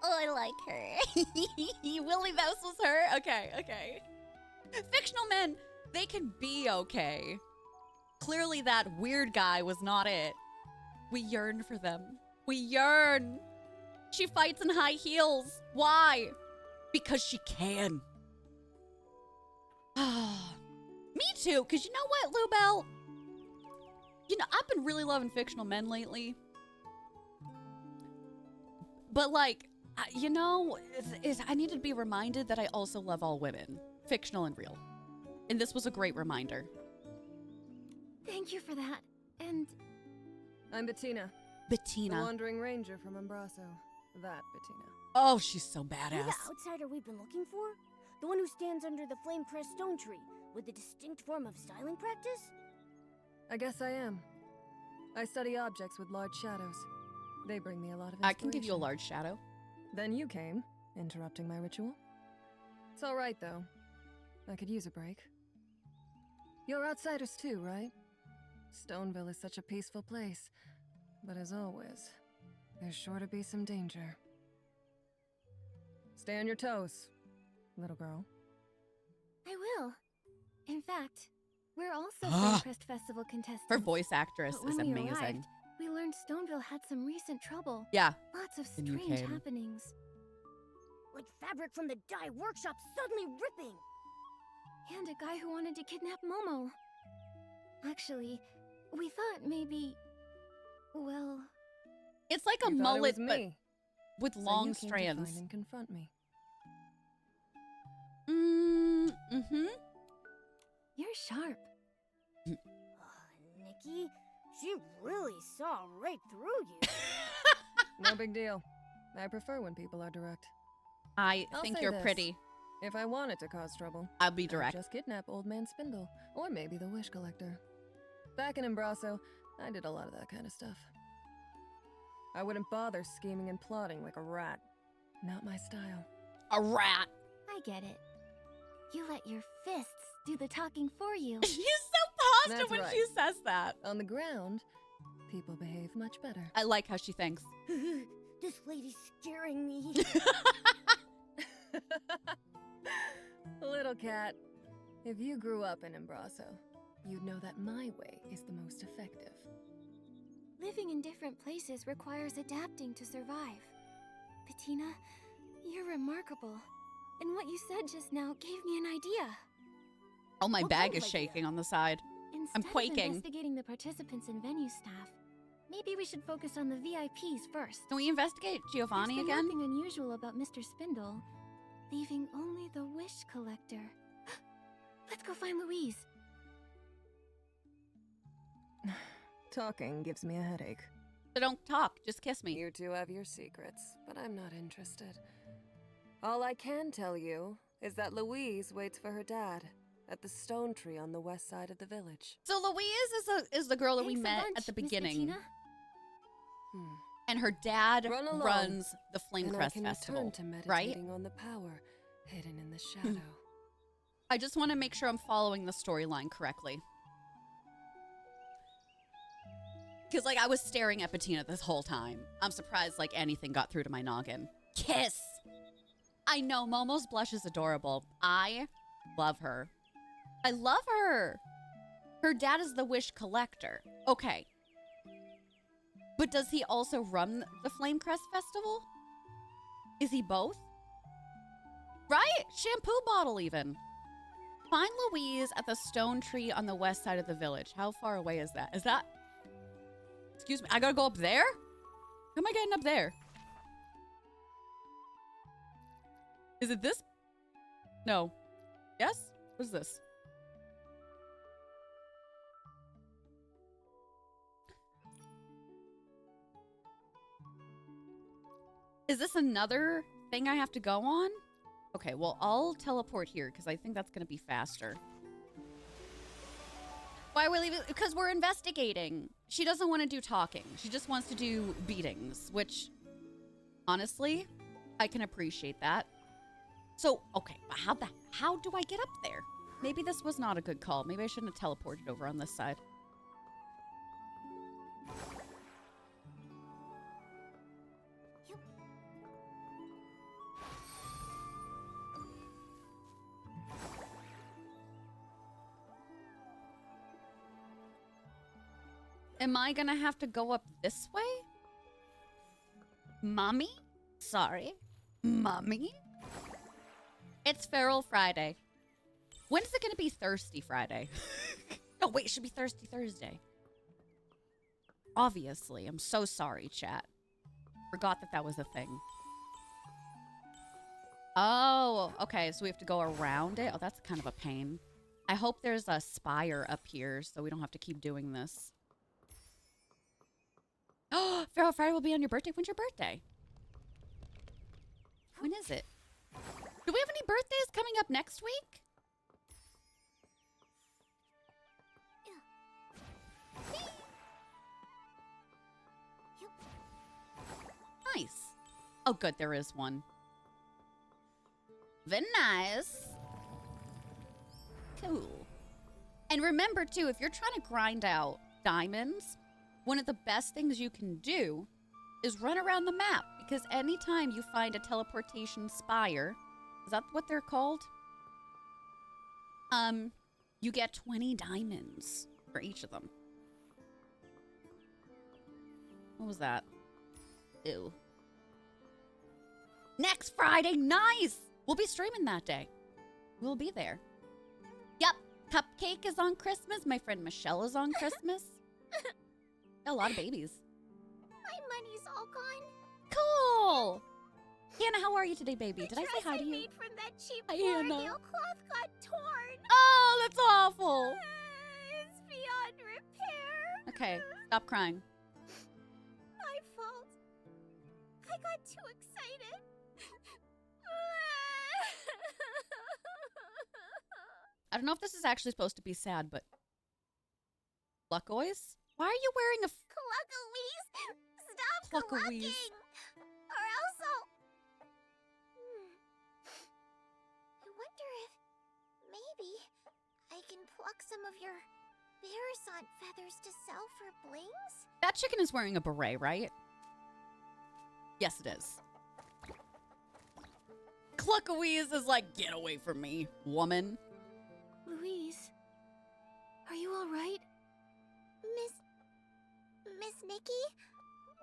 Oh, I like her. Willie Mouse was her? Okay. Fictional men, they can be okay. Clearly that weird guy was not it. We yearn for them. We yearn. She fights in high heels. Why? Because she can. Me too, because you know what, Lubel? You know, I've been really loving fictional men lately. But, like, You know, I need to be reminded that I also love all women, fictional and real. And this was a great reminder. Thank you for that. And I'm Bettina. Bettina. The Wandering Ranger from Embraso. That Bettina. Oh, she's so You're badass. the outsider we've been looking for? The one who stands under the flame-crest stone tree with a distinct form of styling practice? I guess I am. I study objects with large shadows. They bring me a lot of I inspiration. can give you a large shadow. Then you came, interrupting my ritual. It's all right, though. I could use a break. You're outsiders too, right? Stoneville is such a peaceful place. But as always, there's sure to be some danger. Stay on your toes, little girl. I will. In fact, we're also Flamecrest Festival contestants. Her voice actress But is when we amazing. arrived, we learned Stoneville had some recent trouble. Yeah. Lots of And you strange came. happenings. Like fabric from the dye workshop suddenly ripping! And a guy who wanted to kidnap Momo. Actually, we thought maybe... Well... It's like a You thought it mullet, was but me, with so long you came to strands. find and confront me. Mm-hmm. You're sharp. Nikki, she really saw right through you. No big deal. I prefer when people are direct. I I'll think say you're this. pretty. If I wanted to cause trouble, I'll be I'd direct. just kidnap Old Man Spindle, or maybe the Wish Collector. Back in Embraso, I did a lot of that kind of stuff. I wouldn't bother scheming and plotting like a rat. Not my style. A rat. I get it. You let your fists do the talking for you. She's so positive That's when right. she says that. On the ground, people behave much better. I like how she thinks. This lady's scaring me. Little cat, if you grew up in Embraso, you'd know that my way is the most effective. Living in different places requires adapting to survive. Bettina, you're remarkable. And what you said just now gave me an idea. Oh, my What bag kind is of idea? shaking on the side. Instead quaking. of investigating the participants and venue staff, maybe we should focus on the VIPs first. Can we investigate Giovanni There's been again? nothing unusual about Mr. Spindle, leaving only the Wish Collector. Let's go find Louise. Talking gives me a headache. So don't talk. Just kiss me. You two have your secrets, but I'm not interested. All I can tell you is that Louise waits for her dad at the stone tree on the west side of the village. So Louise is the girl that we Thanks a met bunch, at the Miss beginning, Bettina. and her dad Run along, runs the Flame And I Crest can Festival, return to right? meditating on the power hidden in the shadow. I just want to make sure I'm following the storyline correctly. Because, like, I was staring at Bettina this whole time. I'm surprised, like, anything got through to my noggin. Kiss! I know, Momo's blush is adorable. I love her. I love her! Her dad is the Wish Collector. Okay. But does he also run the Flamecrest Festival? Is he both? Right? Shampoo bottle, even. Find Louise at the stone tree on the west side of the village. How far away is that? Is that... Excuse me, I gotta go up there? How am I getting up there? Is it this? No. Yes? What is this? Is this another thing I have to go on? Okay, well, I'll teleport here because I think that's going to be faster. Why are we leaving? Because we're investigating. She doesn't want to do talking. She just wants to do beatings, which, honestly, I can appreciate that. So, okay, but how do I get up there? Maybe this was not a good call. Maybe I shouldn't have teleported over on this side. Am I gonna have to go up this way? Mommy? Sorry. Mommy? It's Feral Friday. When is it gonna be Thirsty Friday? No, wait, it should be Thirsty Thursday. Obviously. I'm so sorry, chat. Forgot that that was a thing. Oh, okay. So we have to go around it. Oh, that's kind of a pain. I hope there's a spire up here so we don't have to keep doing this. Oh, Pharaoh Friday will be on your birthday. When's your birthday? When is it? Do we have any birthdays coming up next week? Nice. Oh, good. There is one. Very nice. Cool. And remember, too, if you're trying to grind out diamonds, one of the best things you can do is run around the map. Because anytime you find a teleportation spire, is that what they're called? You get 20 diamonds for each of them. What was that? Ew. Next Friday, nice! We'll be streaming that day. We'll be there. Yep, Cupcake is on Christmas. My friend Michelle is on Christmas. A lot of babies. My money's all gone. Cool! Hannah, how are you today, baby? Did I say hi to you? made from that cheap Hi, Hannah. Florida cloth got torn. Oh, that's awful. It's beyond repair. Okay, stop crying. My fault. I got too excited. I don't know if this is actually supposed to be sad, but... Luckoys? Why are you wearing a... Cluckawees, stop Cluckawees. clucking, or else I'll... I wonder if maybe I can pluck some of your Bearasant feathers to sell for blings? That chicken is wearing a beret, right? Yes, it is. Cluckawees is like, get away from me, woman. Louise, are you all right? Miss Nikki,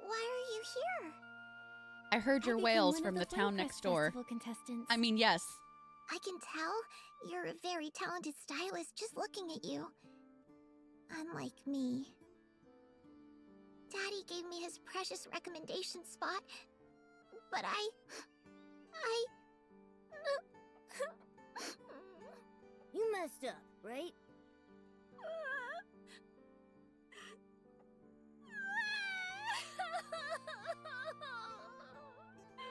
why are you here? I heard your I became wails one from of the town Flame next Crest door. Festival contestants. I mean, yes. I can tell you're a very talented stylist just looking at you. Unlike me. Daddy gave me his precious recommendation spot, but You messed up, right?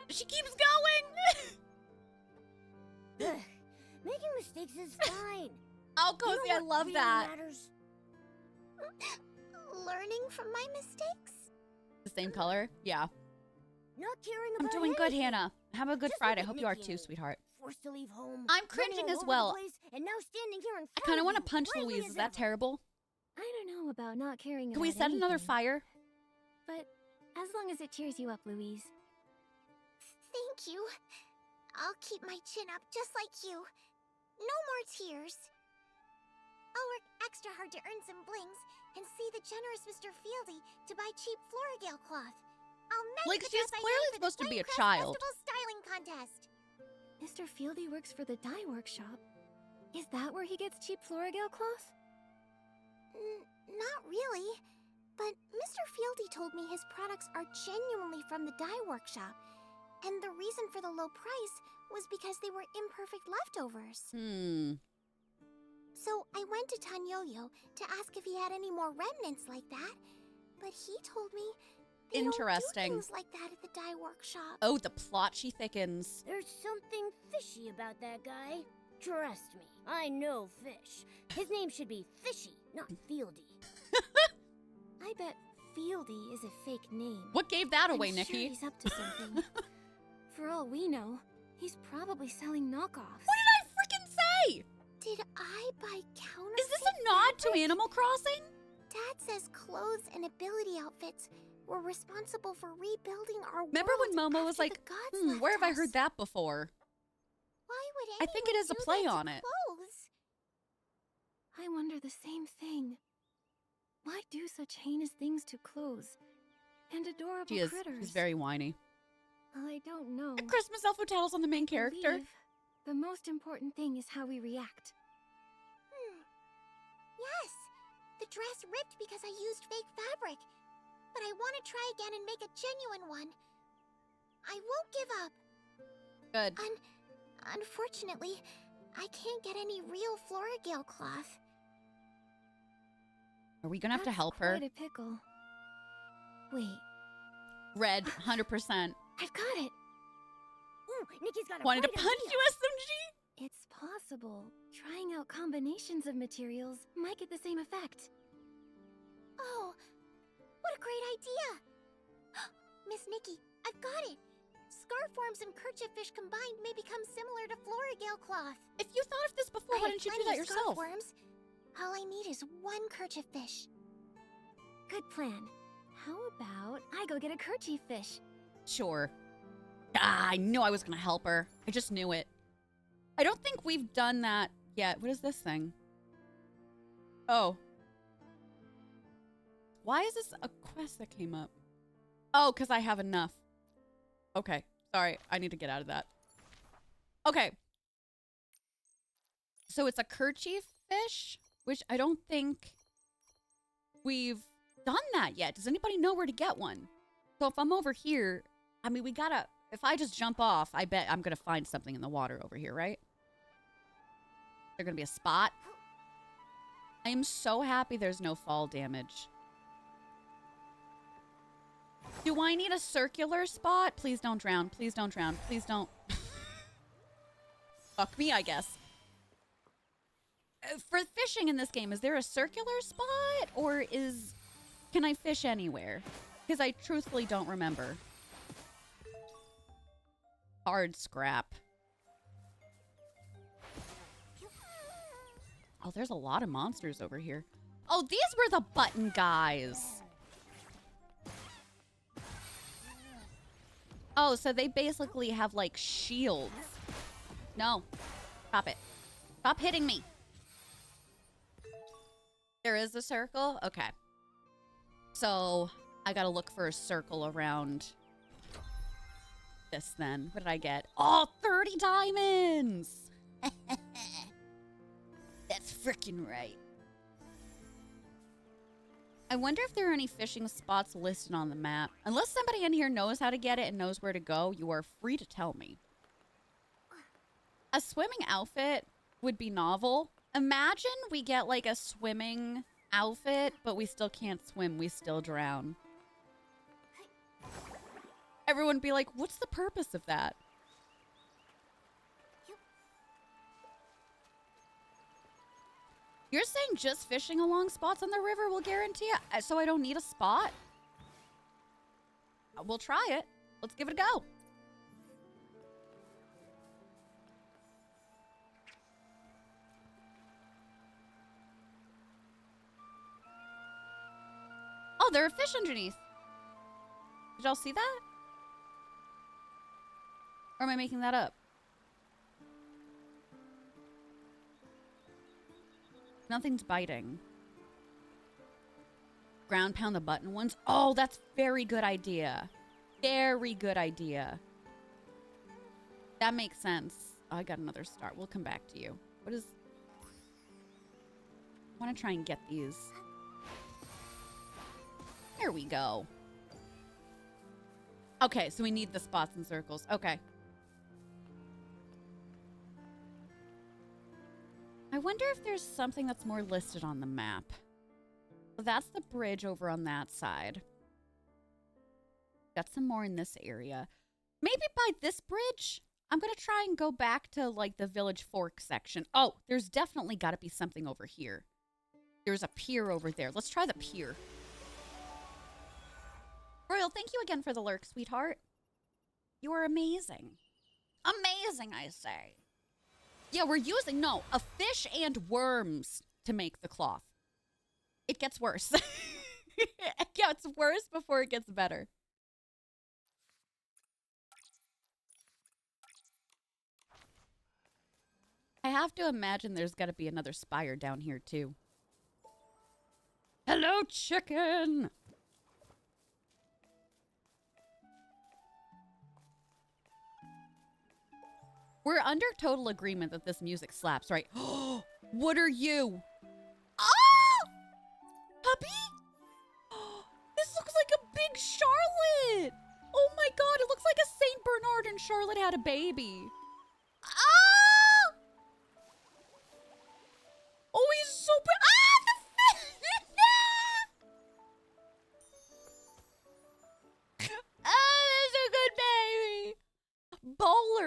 She keeps going! Ugh, making mistakes is fine. Oh, You know Cozy, I what love really that. matters? Learning from my mistakes? The same color? Yeah. Not caring I'm about doing good, anything. Hannah. Have a good Just Friday. look at Hope you are Nikki too, and me. sweetheart. Forced to leave home. I'm running cringing all as over the well. place, and now standing here in I front kind of of want to you, punch blindly Louise. as Is that ever. terrible? I don't know about not caring Can we set another fire? But as long as it cheers you up, Louise. Thank you. I'll keep my chin up just like you. No more tears. I'll work extra hard to earn some blings and see the generous Mr. Fieldy to buy cheap Florigale cloth. I'll make Like, the she's dress I clearly made for the supposed to be a Flame Crest child. Festival styling contest. Mr. Fieldy works for the dye workshop. Is that where he gets cheap Florigale cloth? Not really. But Mr. Fieldy told me his products are genuinely from the dye workshop. And the reason for the low price was because they were imperfect leftovers. So I went to Tanyoyo to ask if he had any more remnants like that. But he told me they Interesting. don't do things like that at the dye workshop. Oh, the plot she thickens. There's something fishy about that guy. Trust me, I know fish. His name should be Fishy, not Fieldy. I bet Fieldy is a fake name. What gave that away, I'm Nikki? Sure he's up to something. For all we know, he's probably selling knockoffs. What did I freaking say? Did I buy counterfeit? Is this a nod to Animal Crossing? Dad says clothes and ability outfits were responsible for rebuilding our Remember when world Momo was after like, the gods left where have I us." heard that before? Why would I think it anyone is a do play that to on it. clothes? I wonder the same thing. Why do such heinous things to clothes and adorable She is. critters? She's very whiny. I don't know. A Christmas elf who tattles on the main character. Believe the most important thing is how we react. Yes, the dress ripped because I used fake fabric. But I want to try again and make a genuine one. I won't give up. Good. Unfortunately, I can't get any real Florigale cloth. Are we gonna have to That's help her? Quite a pickle. Wait, Red, 100%. I've got it. Ooh, Nikki's got a Wanted to bright punch idea. you, SMG? it's possible. Trying out combinations of materials might get the same effect. Oh, what a great idea! Miss Nikki, I've got it! Scarf worms and kerchief fish combined may become similar to Florigale cloth. If you thought of this before, I why have didn't you do plenty that of scarf yourself? worms. All I need is one kerchief fish. Good plan. How about I go get a kerchief fish? Sure. Ah, I knew I was gonna help her. I just knew it. I don't think we've done that yet. What is this thing? Oh. Why is this a quest that came up? Oh, because I have enough. Okay. Sorry, I need to get out of that. Okay. So it's a kerchief fish, which I don't think we've done that yet. Does anybody know where to get one? So if I'm over here, I mean, we gotta, if I just jump off, I bet I'm gonna find something in the water over here, right? There's gonna be a spot. I am so happy there's no fall damage. Do I need a circular spot? Please don't drown. Please don't drown. Please don't. Fuck me, I guess. For fishing in this game, is there a circular spot? Or can I fish anywhere? Because I truthfully don't remember. Hard scrap. Oh, there's a lot of monsters over here. Oh, these were the button guys. Oh, so they basically have, like, shields. No. Stop it. Stop hitting me. There is a circle? Okay. So, I gotta look for a circle around this then. What did I get? Oh, 30 diamonds! That's freaking right. I wonder if there are any fishing spots listed on the map. Unless somebody in here knows how to get it and knows where to go, you are free to tell me. A swimming outfit would be novel. Imagine we get like a swimming outfit, but we still can't swim. We still drown. Everyone would be like, what's the purpose of that? You're saying just fishing along spots on the river will guarantee it? So I don't need a spot? We'll try it. Let's give it a go. Oh, there are fish underneath. Did y'all see that? Or am I making that up? Nothing's biting. Ground pound the button ones. Oh, that's very good idea. Very good idea. That makes sense. Oh, I got another star. We'll come back to you. What is... I want to try and get these. There we go. Okay, so we need the spots and circles. Okay. I wonder if there's something that's more listed on the map. So that's the bridge over on that side. Got some more in this area. Maybe by this bridge, I'm going to try and go back to like the Village Fork section. Oh, there's definitely got to be something over here. There's a pier over there. Let's try the pier. Royal, thank you again for the lurk, sweetheart. You are amazing. Amazing, I say. Yeah, we're using, no, a fish and worms to make the cloth. It gets worse. It gets worse before it gets better. I have to imagine there's got to be another spire down here, too. Hello, chicken! We're under total agreement that this music slaps, right? What are you? Oh! Puppy? This looks like a big Charlotte! Oh my god, it looks like a Saint Bernard and Charlotte had a baby. Ah!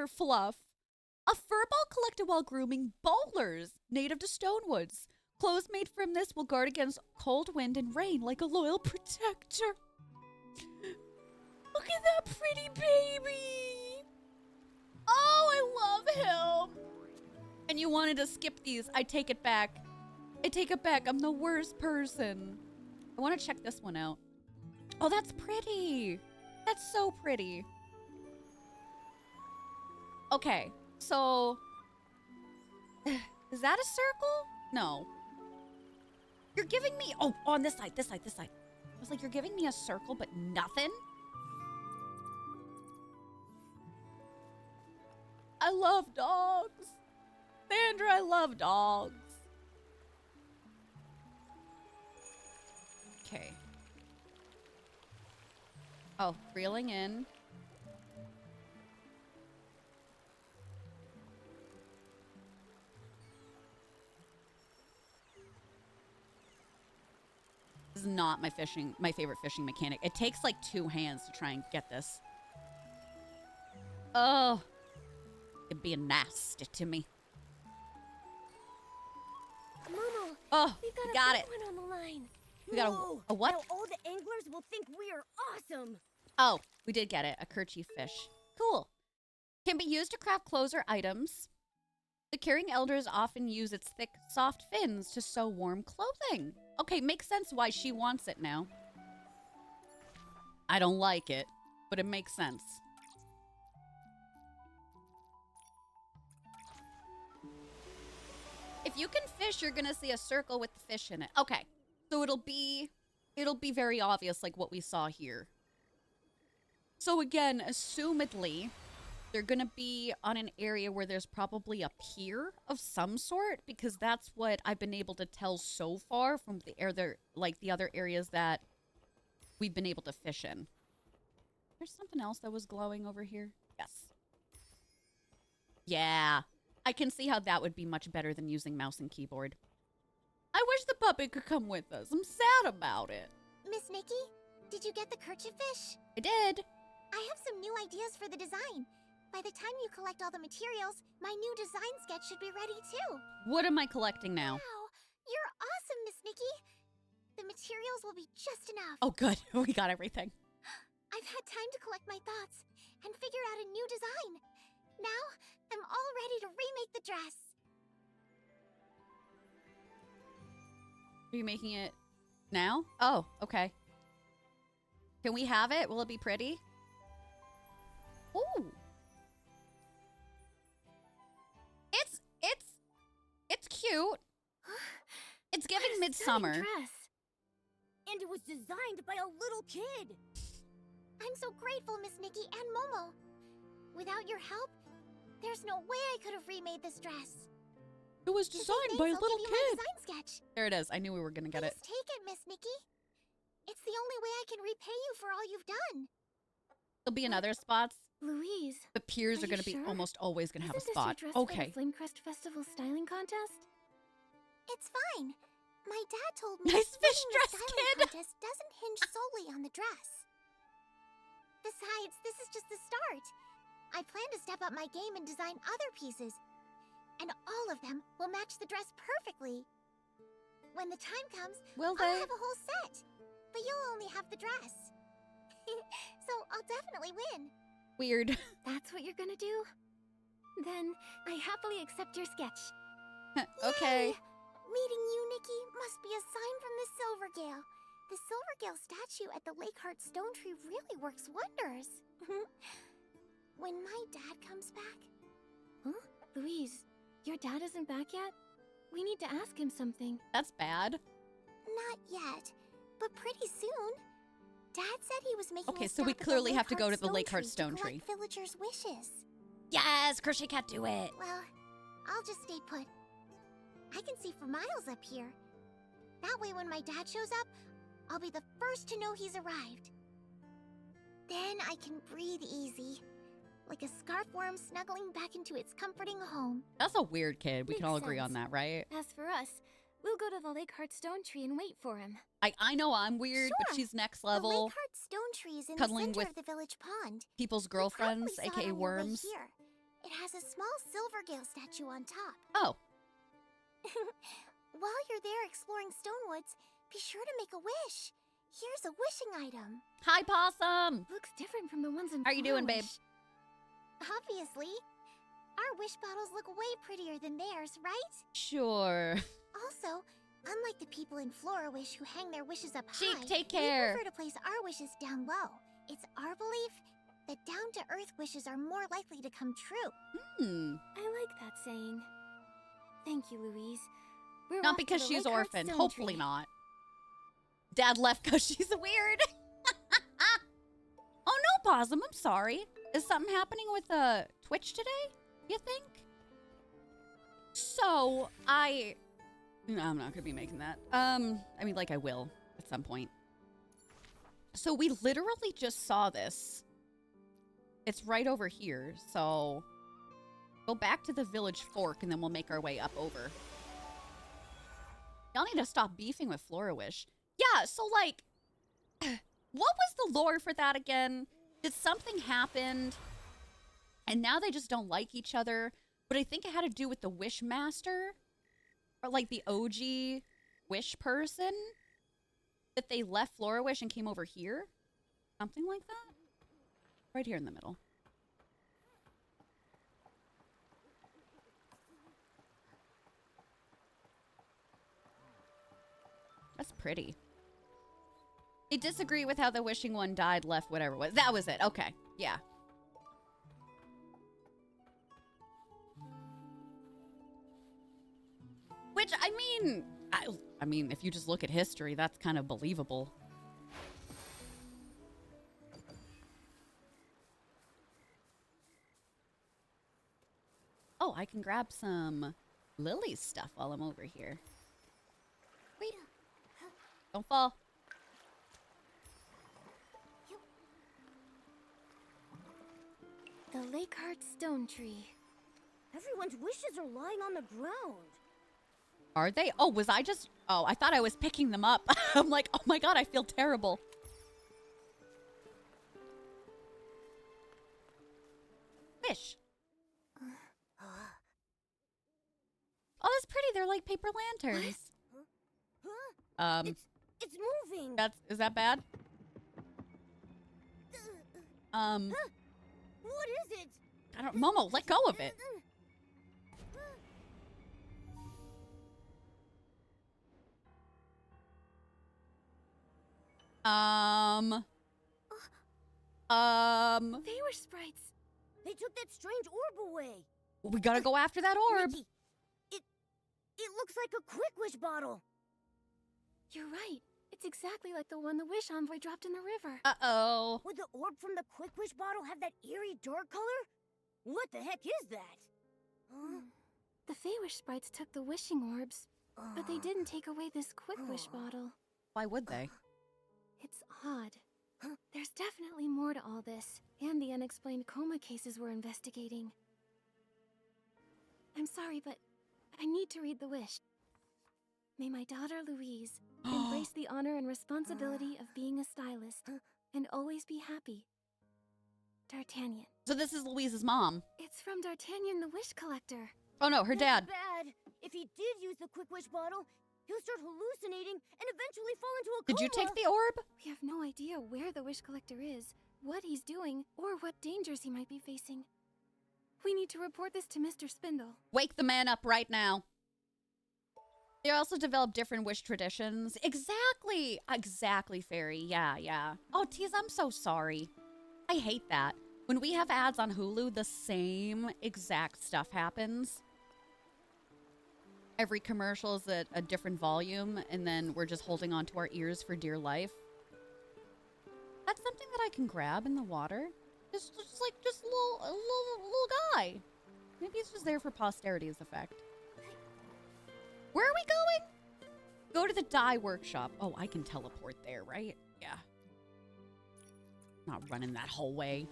hair fluff. A fur ball collected while grooming bowlers native to Stonewoods. Clothes made from this will guard against cold wind and rain like a loyal protector. Look at that pretty baby. Oh, I love him. And you wanted to skip these. I take it back. I take it back. I'm the worst person. I want to check this one out. Oh, that's pretty. That's so pretty. Okay, so... Is that a circle? No. You're giving me... Oh, on this side, this side, this side. I was like, you're giving me a circle, but nothing? I love dogs. Sandra, I love dogs. Okay. Oh, reeling in. This is not my favorite fishing mechanic. It takes like 2 hands to try and get this. Oh. It'd be nasty to me. Momo, Oh, we've we got got a it. big one on the line. We got Whoa, a what? Now all the anglers will think we are awesome. Oh, we did get it. A kerchief fish. Cool. Can be used to craft clothes or items. The carrying elders often use its thick, soft fins to sew warm clothing. Okay, makes sense why she wants it now. I don't like it, but it makes sense. If you can fish, you're gonna see a circle with the fish in it. Okay, so it'll be very obvious like what we saw here. So again, assumedly, they're gonna be on an area where there's probably a pier of some sort, because that's what I've been able to tell so far from the other areas that we've been able to fish in. There's something else that was glowing over here. Yes. Yeah. I can see how that would be much better than using mouse and keyboard. I wish the puppy could come with us. I'm sad about it. Miss Nikki, did you get the kerchief fish? I did. I have some new ideas for the design. By the time you collect all the materials, my new design sketch should be ready too. What am I collecting now? Wow, you're awesome, Miss Nikki. The materials will be just enough. Oh, good. We got everything. I've had time to collect my thoughts and figure out a new design. Now, I'm all ready to remake the dress. Are you making it now? Oh, okay. Can we have it? Will it be pretty? Ooh. It's cute. It's giving What a midsummer. stunning dress. And it was designed by a little kid. I'm so grateful, Miss Nikki and Momo. Without your help, there's no way I could have remade this dress. It was To say designed thanks, by a I'll little give you my kid. design sketch. There it is. I knew we were gonna get it. Please take it, Miss Nikki. It's the only way I can repay you for all you've done. There'll be in other spots. Louise, The piers Are are gonna you be sure? almost always gonna have a isn't spot. this your dress for Okay. the Flamecrest Festival styling contest? It's fine. My dad told me Nice that fish winning dress, the styling kid. contest doesn't hinge solely on the dress. Besides, this is just the start. I plan to step up my game and design other pieces. And all of them will match the dress perfectly. When the time comes, Will I'll they? have a whole set. But you'll only have the dress. So I'll definitely win. Weird. That's what you're gonna do? Then I happily accept your sketch. Okay. Yay! Meeting you, Nikki, must be a sign from the Silvergale. The Silvergale statue at the Lakeheart Stone Tree really works wonders. When my dad comes back... Huh? Louise, your dad isn't back yet? We need to ask him something. That's bad. Not yet, but pretty soon. Dad said he was making Okay, a so we stop at clearly have to go to the Lakeheart Lakeheart Stone to Tree. collect villagers' wishes. Yes, Crushin can't do it. Well, I'll just stay put. I can see for miles up here. That way when my dad shows up, I'll be the first to know he's arrived. Then I can breathe easy, like a scarf worm snuggling back into its comforting home. That's a weird kid. We can Makes all agree on sense. that, right? As for us, we'll go to the Lakeheart Stone Tree and wait for him. I know I'm weird, but Sure. she's next The level. Lakeheart Stone Tree is in cuddling the center with of the village pond. People's You probably girlfriends, saw it aka on your way worms. here. It has a small Silvergale statue on top. Oh, While you're there exploring Stonewoods, be sure to make a wish. Here's a wishing item. hi, Possum. Looks different from the ones in How you doing, babe? Flourish. Obviously. Our wish bottles look way prettier than theirs, right? Sure. Also, unlike the people in Flora-Wish who hang their wishes up Sheik, high, take care. we prefer to place our wishes down low. It's our belief that down-to-earth wishes are more likely to come true. I like that saying. Thank you, Louise. We're Not off to because the she's Lake Heart orphaned. Stone Hopefully Tree. not. Dad left because she's weird. Oh no, Possum. I'm sorry. Is something happening with Twitch today? You think? So no, I'm not gonna be making that. I mean, like I will at some point. So we literally just saw this. It's right over here. So go back to the village fork and then we'll make our way up over. Y'all need to stop beefing with Flora-Wish. Yeah, so like, what was the lore for that again? Did something happen and now they just don't like each other? But I think it had to do with the Wish Master or like the OG Wish person that they left Flora-Wish and came over here. Something like that. Right here in the middle. That's pretty. They disagree with how the wishing one died, left, whatever it was. That was it. Okay. Yeah. Which, I mean, if you just look at history, that's kind of believable. Oh, I can grab some Lily's stuff while I'm over here. Wait. Don't fall. The Lake Heart Stone Tree. Everyone's wishes are lying on the ground. Are they? Oh, was I just... Oh, I thought I was picking them up. I'm like, oh my god, I feel terrible. Fish. Oh, that's pretty. They're like paper lanterns. Huh? It's moving. Is that bad? Huh? What is it? I don't... Momo, let go of it. They were sprites. They took that strange orb away. Well, we gotta go after that orb. Nikki, it looks like a quick wish bottle. You're right. It's exactly like the one the Wish Envoy dropped in the river. Uh-oh. Would the orb from the quick wish bottle have that eerie dark color? What the heck is that? Huh? The Feywish sprites took the wishing orbs, but they didn't take away this quick wish bottle. Why would they? It's odd. There's definitely more to all this, and the unexplained coma cases we're investigating. I'm sorry, but I need to read the wish. May my daughter Louise embrace the honor and responsibility of being a stylist and always be happy. D'Artagnan. So this is Louise's mom. It's from D'Artagnan the Wish Collector. Oh no, her dad. That's bad. If he did use the quick wish bottle, he'll start hallucinating and eventually fall into a coma. Did you take the orb? We have no idea where the Wish Collector is, what he's doing, or what dangers he might be facing. We need to report this to Mr. Spindle. Wake the man up right now. They also developed different wish traditions. Exactly. Exactly, Fairy. Yeah, yeah. Oh, Tease, I'm so sorry. I hate that. When we have ads on Hulu, the same exact stuff happens. Every commercial is at a different volume, and then we're just holding on to our ears for dear life. That's something that I can grab in the water. Just a little guy. Maybe he's just there for posterity's effect. Where are we going? Go to the dye workshop. Oh, I can teleport there, right? Yeah. Not running that whole way.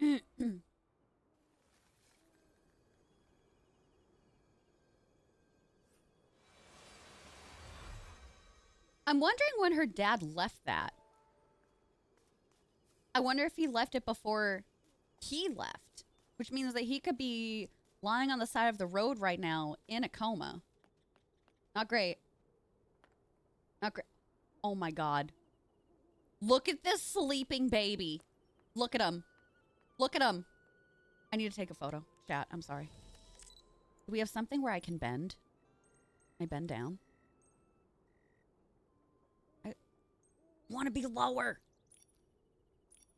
I'm wondering when her dad left that. I wonder if he left it before he left, which means that he could be lying on the side of the road right now in a coma. Not great. Not great. Oh my God. Look at this sleeping baby. Look at him. Look at him. I need to take a photo. Chat, I'm sorry. Do we have something where I can bend? Can I bend down? I want to be lower.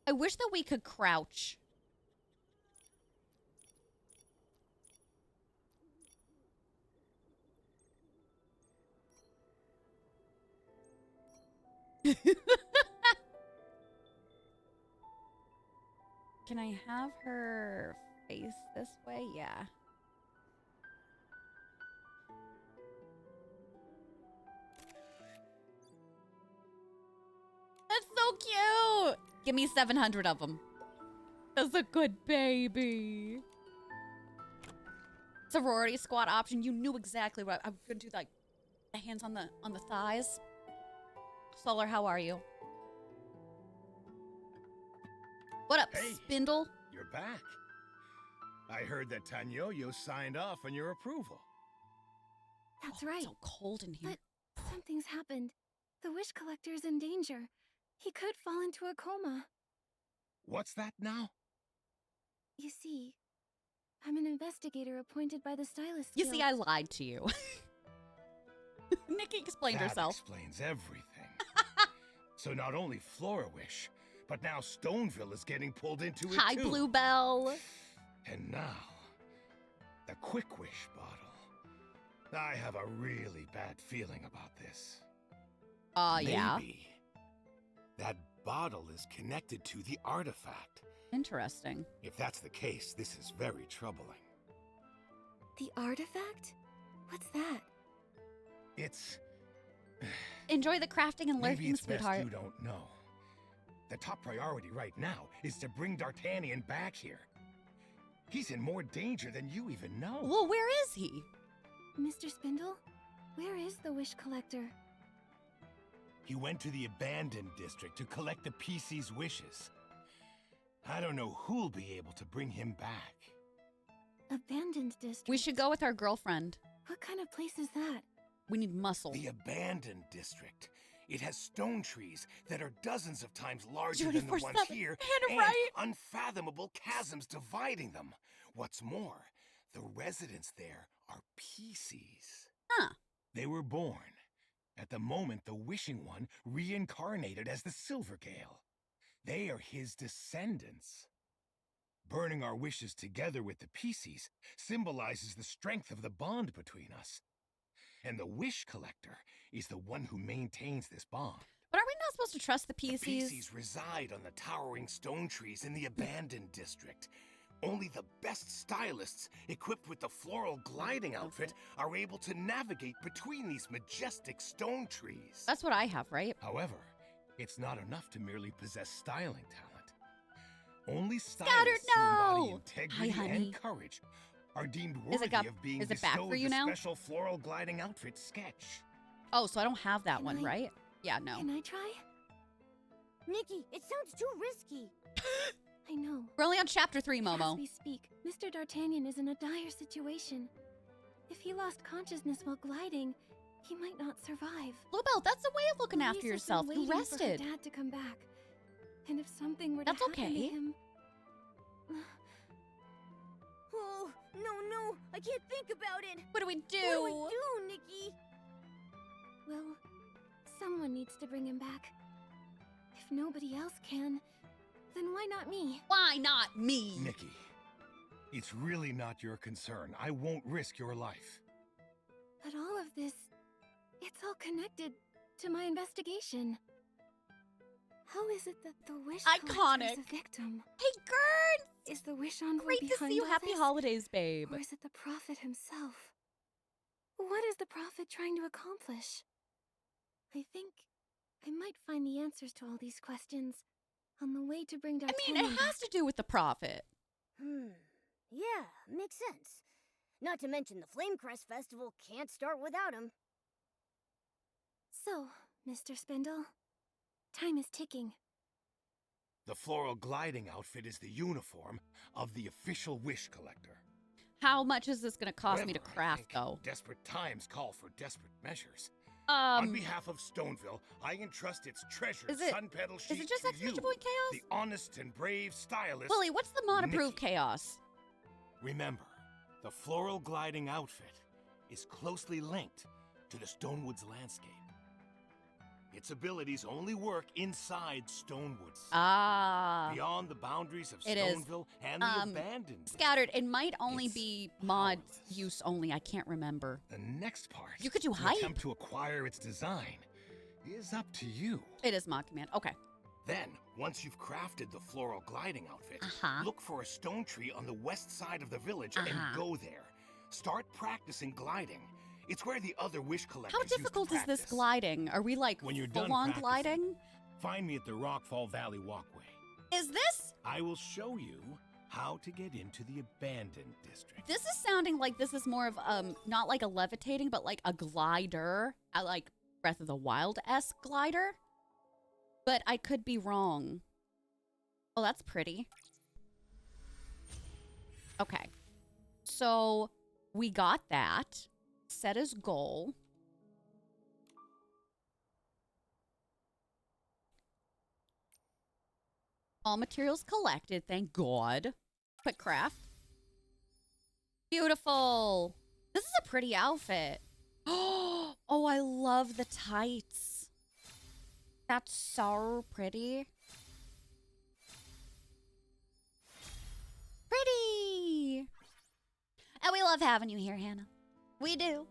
I wish that we could crouch. Can I have her face this way? Yeah. That's so cute. Give me 700 of them. That's a good baby. Sorority squad option. You knew exactly what I was gonna do. Like the hands on the thighs. Solar, how are you? What up, Hey. Spindle? You're back. I heard that Tanyoyo signed off on your approval. That's Oh, right. It's so cold in here. But something's happened. The wish collector is in danger. He could fall into a coma. What's that now? You see, I'm an investigator appointed by the Stylist You Guild. see, I lied to you. Nikki explained That herself. explains everything. So not only Flora Wish, but now Stoneville is getting pulled into it Hi, too. Bluebell. And now, the Quick Wish bottle. I have a really bad feeling about this. Yeah. Maybe that bottle is connected to the artifact. Interesting. If that's the case, this is very troubling. The artifact? What's that? It's... Enjoy the crafting and Maybe lurking, it's best sweetheart. you don't know. The top priority right now is to bring D'Artagnan back here. He's in more danger than you even know. Well, where is he? Mr. Spindle? Where is the wish collector? He went to the abandoned district to collect the PC's wishes. I don't know who'll be able to bring him back. Abandoned district? We should go with our girlfriend. What kind of place is that? We need muscle. The abandoned district. It has stone trees that are dozens of times larger than the ones 24/7. here, Hannah, and right? unfathomable chasms dividing them. What's more, the residents there are PCs. Huh. They were born at the moment the Wishing One reincarnated as the Silvergale. They are his descendants. Burning our wishes together with the PCs symbolizes the strength of the bond between us. And the Wish Collector is the one who maintains this bond. But are we not supposed to trust the PCs? The PCs reside on the towering stone trees in the abandoned district. Only the best stylists, equipped with the floral gliding outfit, are able to navigate between these majestic stone trees. That's what I have, right? However, it's not enough to merely possess styling talent. Only Scattered, stylists who embody no! integrity Hi, honey. and courage are deemed Is worthy it of being is it back bestowed for you the now? special floral gliding outfit sketch. Oh, so I don't have that Can one, I- right? Yeah, no. Can I try? Nikki, it sounds too risky. I know. We're only on chapter 3, As Momo. we speak, Mr. D'Artagnan is in a dire situation. If he lost consciousness while gliding, he might not survive. Bluebell, that's a way of looking after Louise has been yourself. You waiting for her rested. Dad to come back. And if something were That's to happen okay. to him... Oh, no, I can't think about it. What do we do? What do we do, Nikki? Well, someone needs to bring him back. If nobody else can, then why not me? Why not me? Nikki, it's really not your concern. I won't risk your life. But all of this, it's all connected to my investigation. How is it that the wish collector Iconic. is a victim? Hey, Gerd! Is the wish envoy Great to behind see you. all Happy this? holidays, babe. Or is it the prophet himself? What is the prophet trying to accomplish? I think I might find the answers to all these questions on the way to bring I D'Artagnan mean, it has to do with the prophet. Yeah, makes sense. Not to mention the Flamecrest Festival can't start without him. So, Mr. Spindle, time is ticking. The floral gliding outfit is the uniform of the official wish collector. How much is this going to cost me to However, I craft, think though? desperate times call for desperate measures. On Um, behalf of Stoneville, I entrust its treasured Is it- sun petal sheet is it just to exclamation you, point chaos? the honest and brave stylist. Willie, what's the mod approved Nikki. chaos? Remember, the floral gliding outfit is closely linked to the Stonewood's landscape. Its abilities only work inside Stonewoods. Ah. Beyond the boundaries of It is. Stoneville and the abandoned. Scattered. It might only It's be mod powerless. use only. I can't remember. The next part, You could do the hype. attempt to acquire its design, is up to you. It is mod command. Okay. Then, once you've crafted the floral gliding outfit, Uh-huh. look for a stone tree on the west side of the village and Uh-huh. go there. Start practicing gliding. It's where the other wish collectors How used to difficult is this practice. gliding? Are we like When you're done full on practicing, gliding? Find me at the Rockfall Valley Walkway. Is this? I will show you how to get into the abandoned district. This is sounding like this is more of not like a levitating, but like a glider, like Breath of the Wild-esque glider. But I could be wrong. Oh, that's pretty. Okay. So we got that. Set as goal. All materials collected, thank God. Quick craft. Beautiful. This is a pretty outfit. Oh, I love the tights. That's so pretty. Pretty. And we love having you here, Hannah. We do.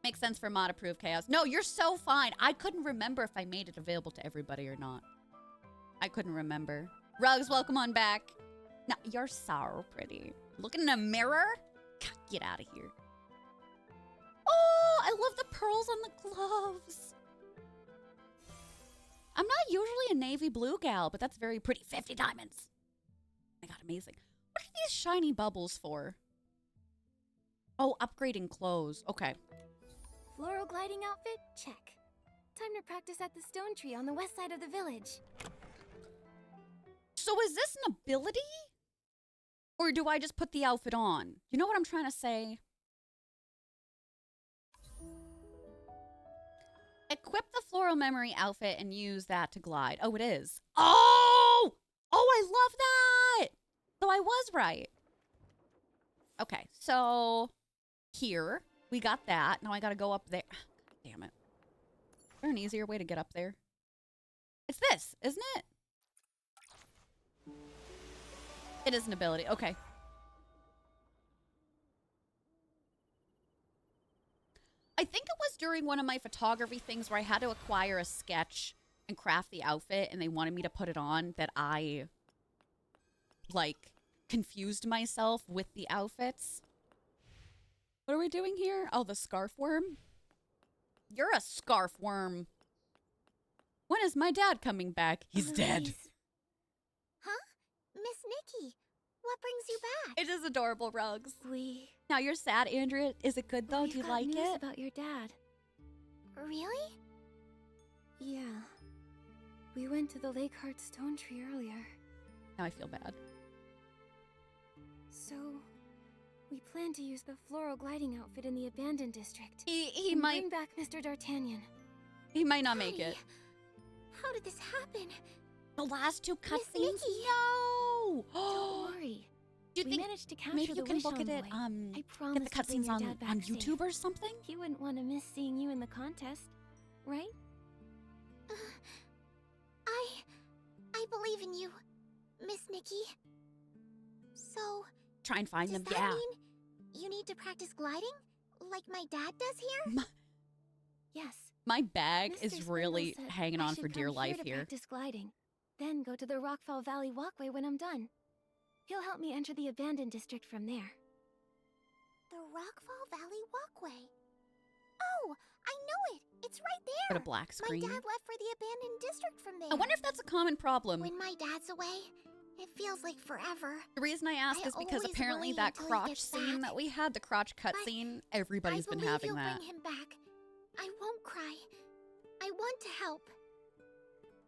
Makes sense for mod approved chaos. No, you're so fine. I couldn't remember if I made it available to everybody or not. I couldn't remember. Rugs, welcome on back. No, you're so pretty. Look in the mirror. Get out of here. Oh, I love the pearls on the gloves. I'm not usually a navy blue gal, but that's very pretty. 50 diamonds. Oh my God, amazing. What are these shiny bubbles for? Oh, upgrading clothes. Okay. Floral gliding outfit? Check. Time to practice at the stone tree on the west side of the village. So is this an ability? Or do I just put the outfit on? You know what I'm trying to say? Equip the floral memory outfit and use that to glide. Oh, it is. Oh! Oh, I love that! So I was right. Okay, so here, we got that. Now I gotta go up there. God damn it. Is there an easier way to get up there? It's this, isn't it? It is an ability. Okay. I think it was during one of my photography things where I had to acquire a sketch and craft the outfit and they wanted me to put it on that I, like, confused myself with the outfits. What are we doing here? Oh, the scarf worm? You're a scarf worm. When is my dad coming back? He's dead. Louise. Huh? Miss Nikki, what brings you back? It is adorable, Rugs. We... Now you're sad, Andrea. Is it good though? We've Do you got like news it? about your dad. Really? Yeah. We went to the Lake Heart Stone Tree earlier. Now I feel bad. So, we plan to use the floral gliding outfit in the abandoned district. He and might bring back Mr. D'Artagnan. not make it. How did this happen? The last two Miss cutscenes? Nikki. No. Don't worry. Do you We think managed to capture maybe the you can wish look at it? envoy. I Get promise the to bring cutscenes your on dad back safe. YouTube or something? He wouldn't want to miss seeing you in the contest, right? I believe in you, Miss Nikki. So, Try and find does them. that Yeah. mean you need to practice gliding? Like my dad does here? Yes. My bag Mr. is Spindle really said hanging I on should for dear come life to here. practice gliding, then go to the Rockfall Valley Walkway when I'm done. He'll help me enter the abandoned district from there. The Rockfall Valley Walkway. Oh, I know it. It's right there. Put a black My screen. dad left for the abandoned district from there. I wonder if that's a common problem. When my dad's away, it feels like forever. The reason I ask I is because always apparently worry that until he crotch gets scene back. that we had, the crotch cutscene, everybody's I been believe having you'll that. bring him back. I won't cry. I want to help.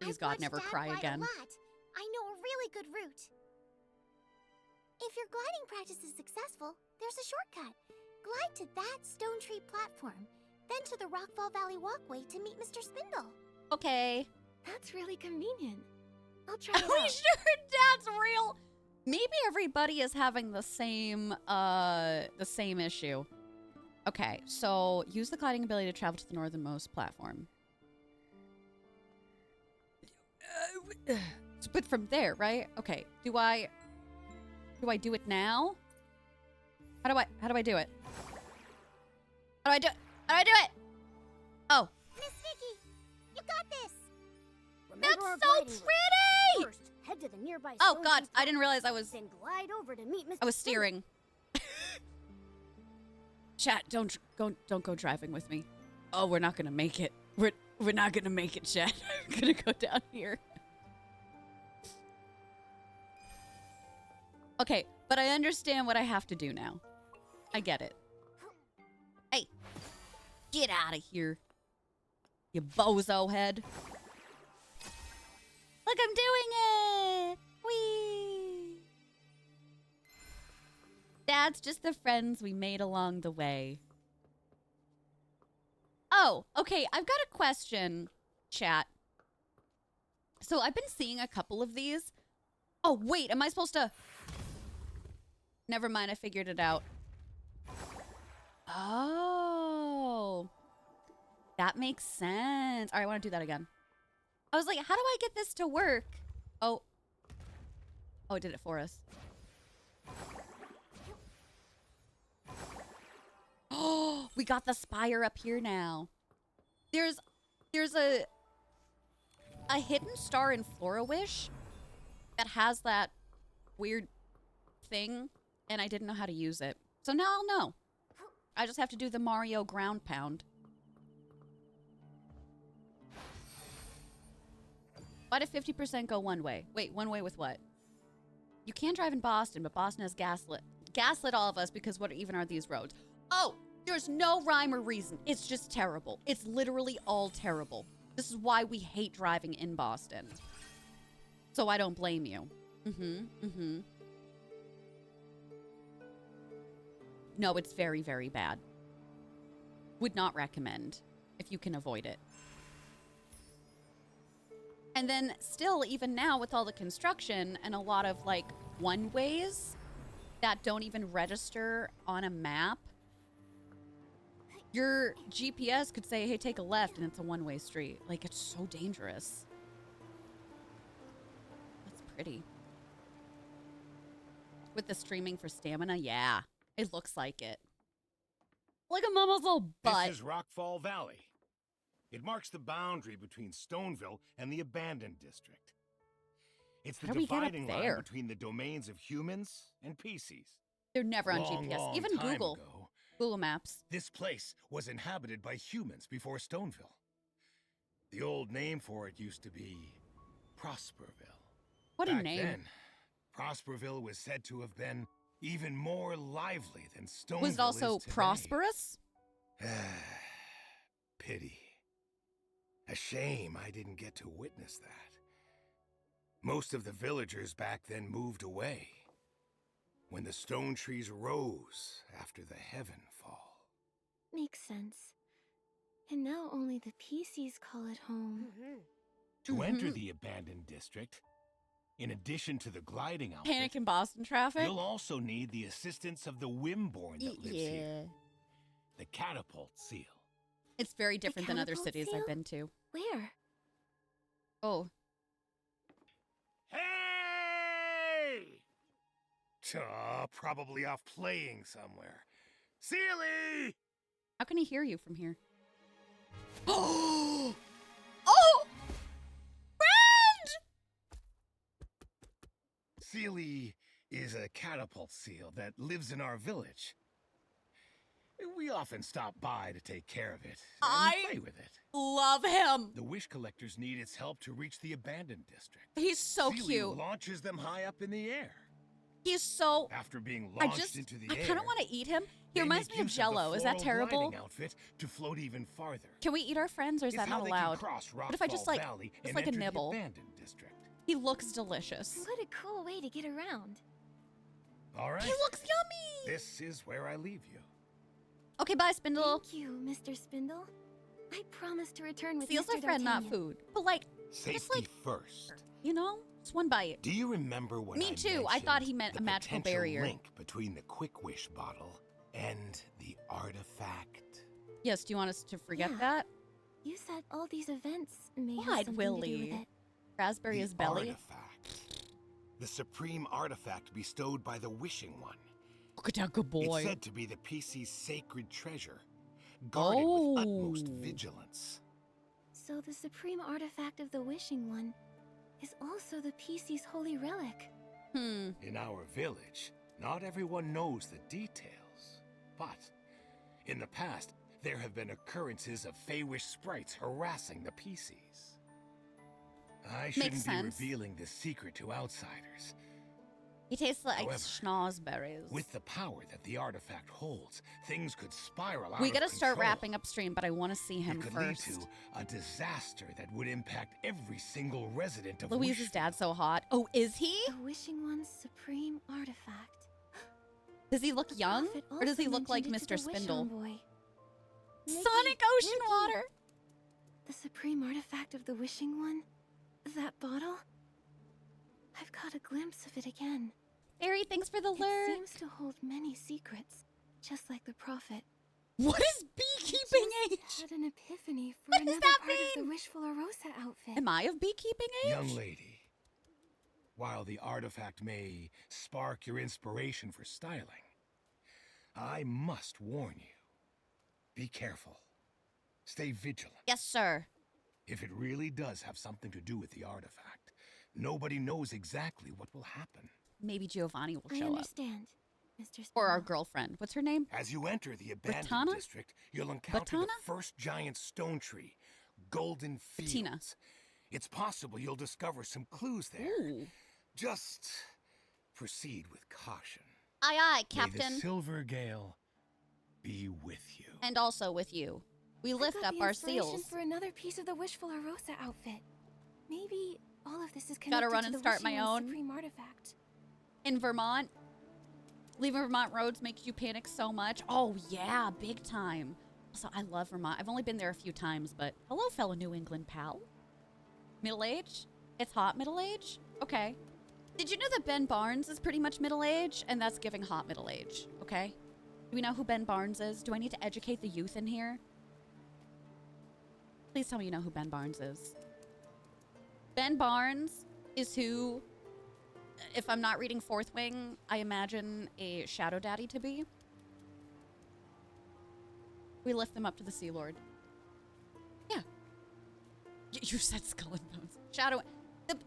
Please I've God, watched never Dad cry glide again. A lot, good route. If your gliding practice is successful, there's a shortcut. Glide to that stone tree platform, then to the Rockfall Valley walkway to meet Mr. Spindle. Okay. That's really convenient. I'll try it Are we out. sure that's real? Maybe everybody is having the same issue. Okay, so use the gliding ability to travel to the northernmost platform. But from there, right? Okay. Do I do it now? How do I do it? How do I do it? How do I do it? Oh, Miss Nikki, you got this! Remember our that's so gliding route. pretty! First, head to the nearby Oh stone God, tree I didn't realize I was then glide over to meet Mr. I was Spindle. steering. Chat, don't go driving with me. Oh, we're not gonna make it. We're not gonna make it, chat. I'm gonna go down here. Okay, but I understand what I have to do now. I get it. Hey, get out of here, you bozo head. Look, I'm doing it. Whee! That's just the friends we made along the way. Oh, okay. I've got a question, chat. So I've been seeing a couple of these. Oh, wait. Am I supposed to... Never mind. I figured it out. Oh. That makes sense. All right, I want to do that again. I was like, how do I get this to work? Oh. Oh, it did it for us. Oh, we got the spire up here now. There's a hidden star in Florawish that has that weird thing, and I didn't know how to use it. So now I'll know. I just have to do the Mario ground pound. Why did 50% go one way? Wait, one way with what? You can drive in Boston, but Boston has gaslit all of us because what even are these roads? Oh, there's no rhyme or reason. It's just terrible. It's literally all terrible. This is why we hate driving in Boston. So I don't blame you. No, it's very, very bad. Would not recommend if you can avoid it. And then still, even now with all the construction and a lot of like one-ways that don't even register on a map, your GPS could say, hey, take a left, and it's a one-way street. Like, it's so dangerous. That's pretty. With the streaming for stamina, yeah. It looks like it. Look at Momo's little butt. This is Rockfall Valley. It marks the boundary between Stoneville and the Abandoned District. It's the How do we get up dividing line there? between the domains of humans and PCs. They're never on Long, GPS. long Even time Google. ago, Google Maps. this place was inhabited by humans before Stoneville. The old name for it used to be Prosperville. What a Back name. then, Prosperville was said to have been even more lively than Stoneville Was it also is today. prosperous? Pity. A shame I didn't get to witness that. Most of the villagers back then moved away when the stone trees rose after the heaven fall. Makes sense. And now only the PCs call it home. To enter the abandoned district, in addition to the gliding outfit, Panic in Boston traffic? you'll also need the assistance of the Wimborn that lives here. The catapult seal. It's very different than other catapult cities seal? I've been to. Where? Oh. Hey! Probably off playing somewhere. Sealy! How can he hear you from here? Oh! Oh! Friend! Sealy is a catapult seal that lives in our village. We often stop by to take care of it and play with it. Love him. The wish collectors need its help to reach the abandoned district. He's so Sealy cute. launches them high up in the air. He's so... After being I launched into the air, kind of want to eat him. He they reminds make me of use Jello. the Is that floral terrible? gliding outfit to float even farther. Can we eat our friends or is It's that how not they can allowed? cross What if I just Rockfall like... Valley Just and like a enter the nibble? abandoned district. He looks delicious. What a cool way to get around. All right. He looks yummy. This is where I leave you. Okay, bye, Spindle. Thank you, Mr. Spindle. I promise to return with Seals Mr. are friend, not D'Artagnan. food. But like, Safety first. you know, just one bite. Do you remember when Me I too. I thought he mentioned meant the a magical potential barrier. link between the Quick Wish bottle and the artifact? Yes, do you want us to forget Yeah. that? You said all these events may What, have something to do Willie? with it. Raspberry The is belly. artifact. The supreme artifact bestowed by the Wishing One. Look at that good boy. It's said to be the PC's sacred treasure, guarded with utmost Oh. vigilance. So the supreme artifact of the Wishing One is also the PC's holy relic. In our village, not everyone knows the details. But in the past, there have been occurrences of Feywish sprites harassing the PCs. I shouldn't be sense. revealing this secret to outsiders. He tastes like However, schnozberries. With the power that the artifact holds, things could spiral out We of gotta start control. wrapping up stream, but I want to see him It could first. lead to a disaster that would impact every single resident of Louise's Wishfield. dad's so hot. Oh, is he? The Wishing One's supreme artifact. Does he look The young? prophet Or does he also look like mentioned it to Mr. the Wish Spindle? Envoy. Nikki, Sonic Ocean Nikki. Water! The supreme artifact of the Wishing One? That bottle? I've caught a glimpse of it again. Fairy, thanks for the It lure. seems to hold many secrets, just like the prophet. What is beekeeping Just age? had an epiphany for What does another that part of mean? the Wishful Arosa outfit. Am I of beekeeping age? Young lady, while the artifact may spark your inspiration for styling, I must warn you. Be careful. Stay vigilant. Yes, sir. If it really does have something to do with the artifact, nobody knows exactly what will happen. Maybe Giovanni will I show up. understand, Mr. Spindle. Or our girlfriend. What's her name? As you enter the abandoned Brittana? district, you'll encounter the Brittana? first giant stone tree, Golden Fields. Bettina. It's possible you'll discover some clues there. Ooh. Just proceed with caution. Aye, aye, May the Captain. Silver Gale be with you. And also with you. We I lift got up the our inspiration seals. for another piece of the Wishful Arosa outfit. Maybe all of this is connected Gotta run to and the start Wishing my One's own. supreme artifact. In Vermont. Leaving Vermont roads makes you panic so much. Oh, yeah, big time. Also, I love Vermont. I've only been there a few times, but hello, fellow New England pal. Middle age? It's hot middle age? Okay. Did you know that Ben Barnes is pretty much middle age? And that's giving hot middle age, okay? Do we know who Ben Barnes is? Do I need to educate the youth in here? Please tell me you know who Ben Barnes is. Ben Barnes is who, if I'm not reading Fourth Wing, I imagine a Shadow Daddy to be. We lift them up to the Sea Lord. Yeah. You said Skull and Bones.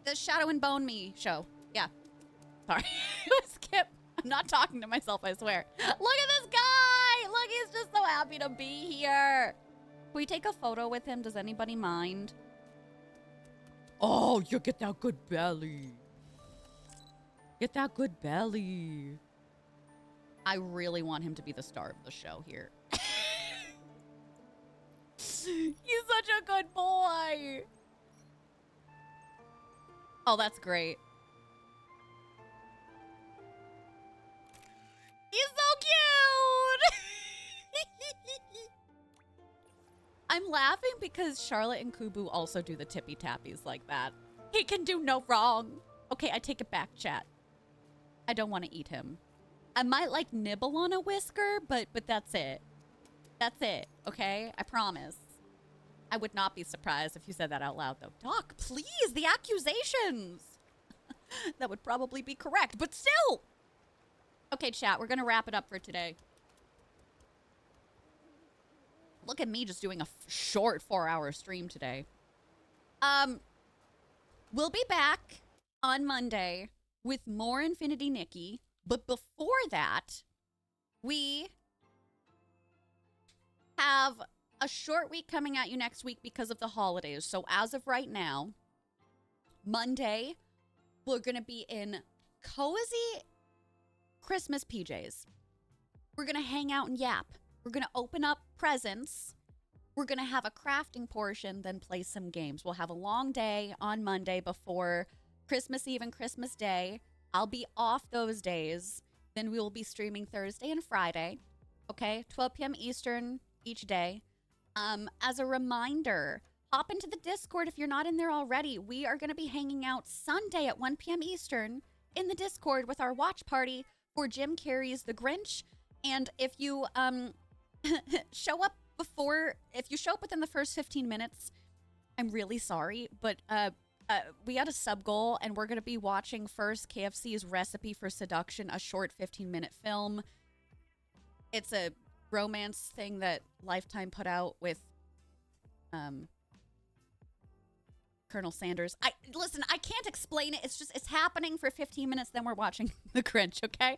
The Shadow and Bone Me show. Yeah. Sorry. Skip. I'm not talking to myself, I swear. Look at this guy! Look, he's just so happy to be here. Can we take a photo with him? Does anybody mind? Oh, you get that good belly. Get that good belly. I really want him to be the star of the show here. He's such a good boy. Oh, that's great. He's so cute. I'm laughing because Charlotte and Kubu also do the tippy tappies like that. He can do no wrong. Okay, I take it back, chat. I don't want to eat him. I might like nibble on a whisker, but that's it. That's it, okay? I promise. I would not be surprised if you said that out loud, though. Doc, please, the accusations. That would probably be correct, but still. Okay, chat, we're going to wrap it up for today. Look at me just doing a short 4-hour stream today. We'll be back on Monday with more Infinity Nikki. But before that, we have a short week coming at you next week because of the holidays. So as of right now, Monday, we're going to be in cozy Christmas PJs. We're going to hang out and yap. We're going to open up presents. We're going to have a crafting portion, then play some games. We'll have a long day on Monday before Christmas Eve and Christmas Day. I'll be off those days. Then we will be streaming Thursday and Friday. Okay, 12 p.m. Eastern each day. As a reminder, hop into the Discord if you're not in there already. We are going to be hanging out Sunday at 1 p.m. Eastern in the Discord with our watch party for Jim Carrey's The Grinch. And if you show up within the first 15 minutes, I'm really sorry, but we had a sub goal, and we're going to be watching first KFC's Recipe for Seduction, a short 15-minute film. It's a romance thing that Lifetime put out with Colonel Sanders. Listen, I can't explain it. It's happening for 15 minutes, then we're watching The Grinch, okay?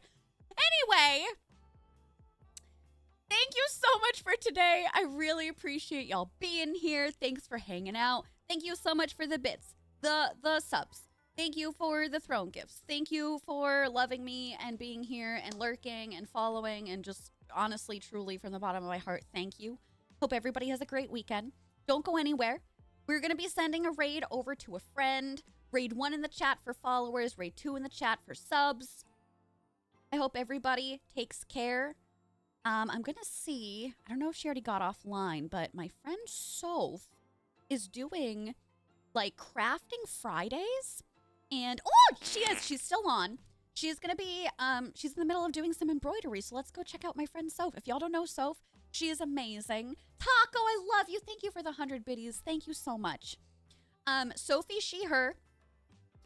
Anyway, thank you so much for today. I really appreciate y'all being here. Thanks for hanging out. Thank you so much for the bits, the subs. Thank you for the throne gifts. Thank you for loving me and being here and lurking and following and just honestly, truly, from the bottom of my heart, thank you. Hope everybody has a great weekend. Don't go anywhere. We're going to be sending a raid over to a friend. Raid 1 in the chat for followers. Raid 2 in the chat for subs. I hope everybody takes care. I'm going to see. I don't know if she already got offline, but my friend Soph is doing, like, crafting Fridays. And, oh, she is. She's still on. She's going to be, she's in the middle of doing some embroidery. So let's go check out my friend Soph. If y'all don't know Soph, she is amazing. Taco, I love you. Thank you for the 100 biddies. Thank you so much. Sophie, she, her,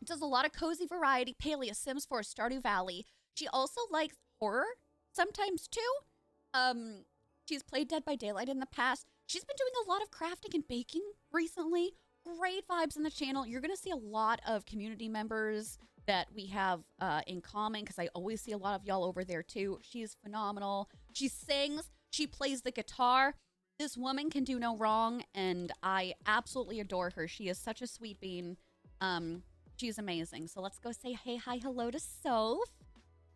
does a lot of cozy variety, paleo, Sims 4, Stardew Valley. She also likes horror sometimes too. She's played Dead by Daylight in the past. She's been doing a lot of crafting and baking recently. Great vibes in the channel. You're going to see a lot of community members that we have in common, because I always see a lot of y'all over there too. She's phenomenal. She sings. She plays the guitar. This woman can do no wrong, and I absolutely adore her. She is such a sweet bean. She's amazing. So let's go say hey, hi, hello to Soph.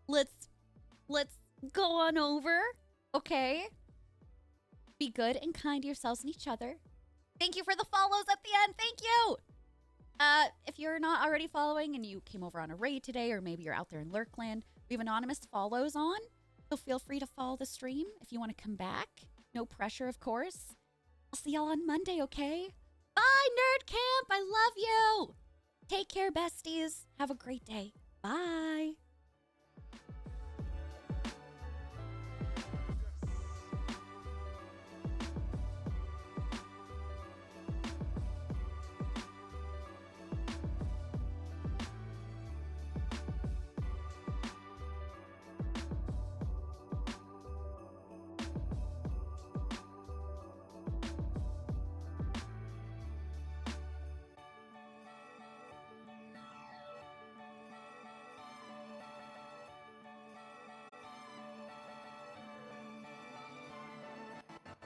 Let's go on over, okay? Be good and kind to yourselves and each other. Thank you for the follows at the end. Thank you. If you're not already following and you came over on a raid today, or maybe you're out there in Lurkland, we have anonymous follows on. So feel free to follow the stream if you want to come back. No pressure, of course. I'll see y'all on Monday, okay? Bye, Nerd Camp. I love you. Take care, besties. Have a great day. Bye.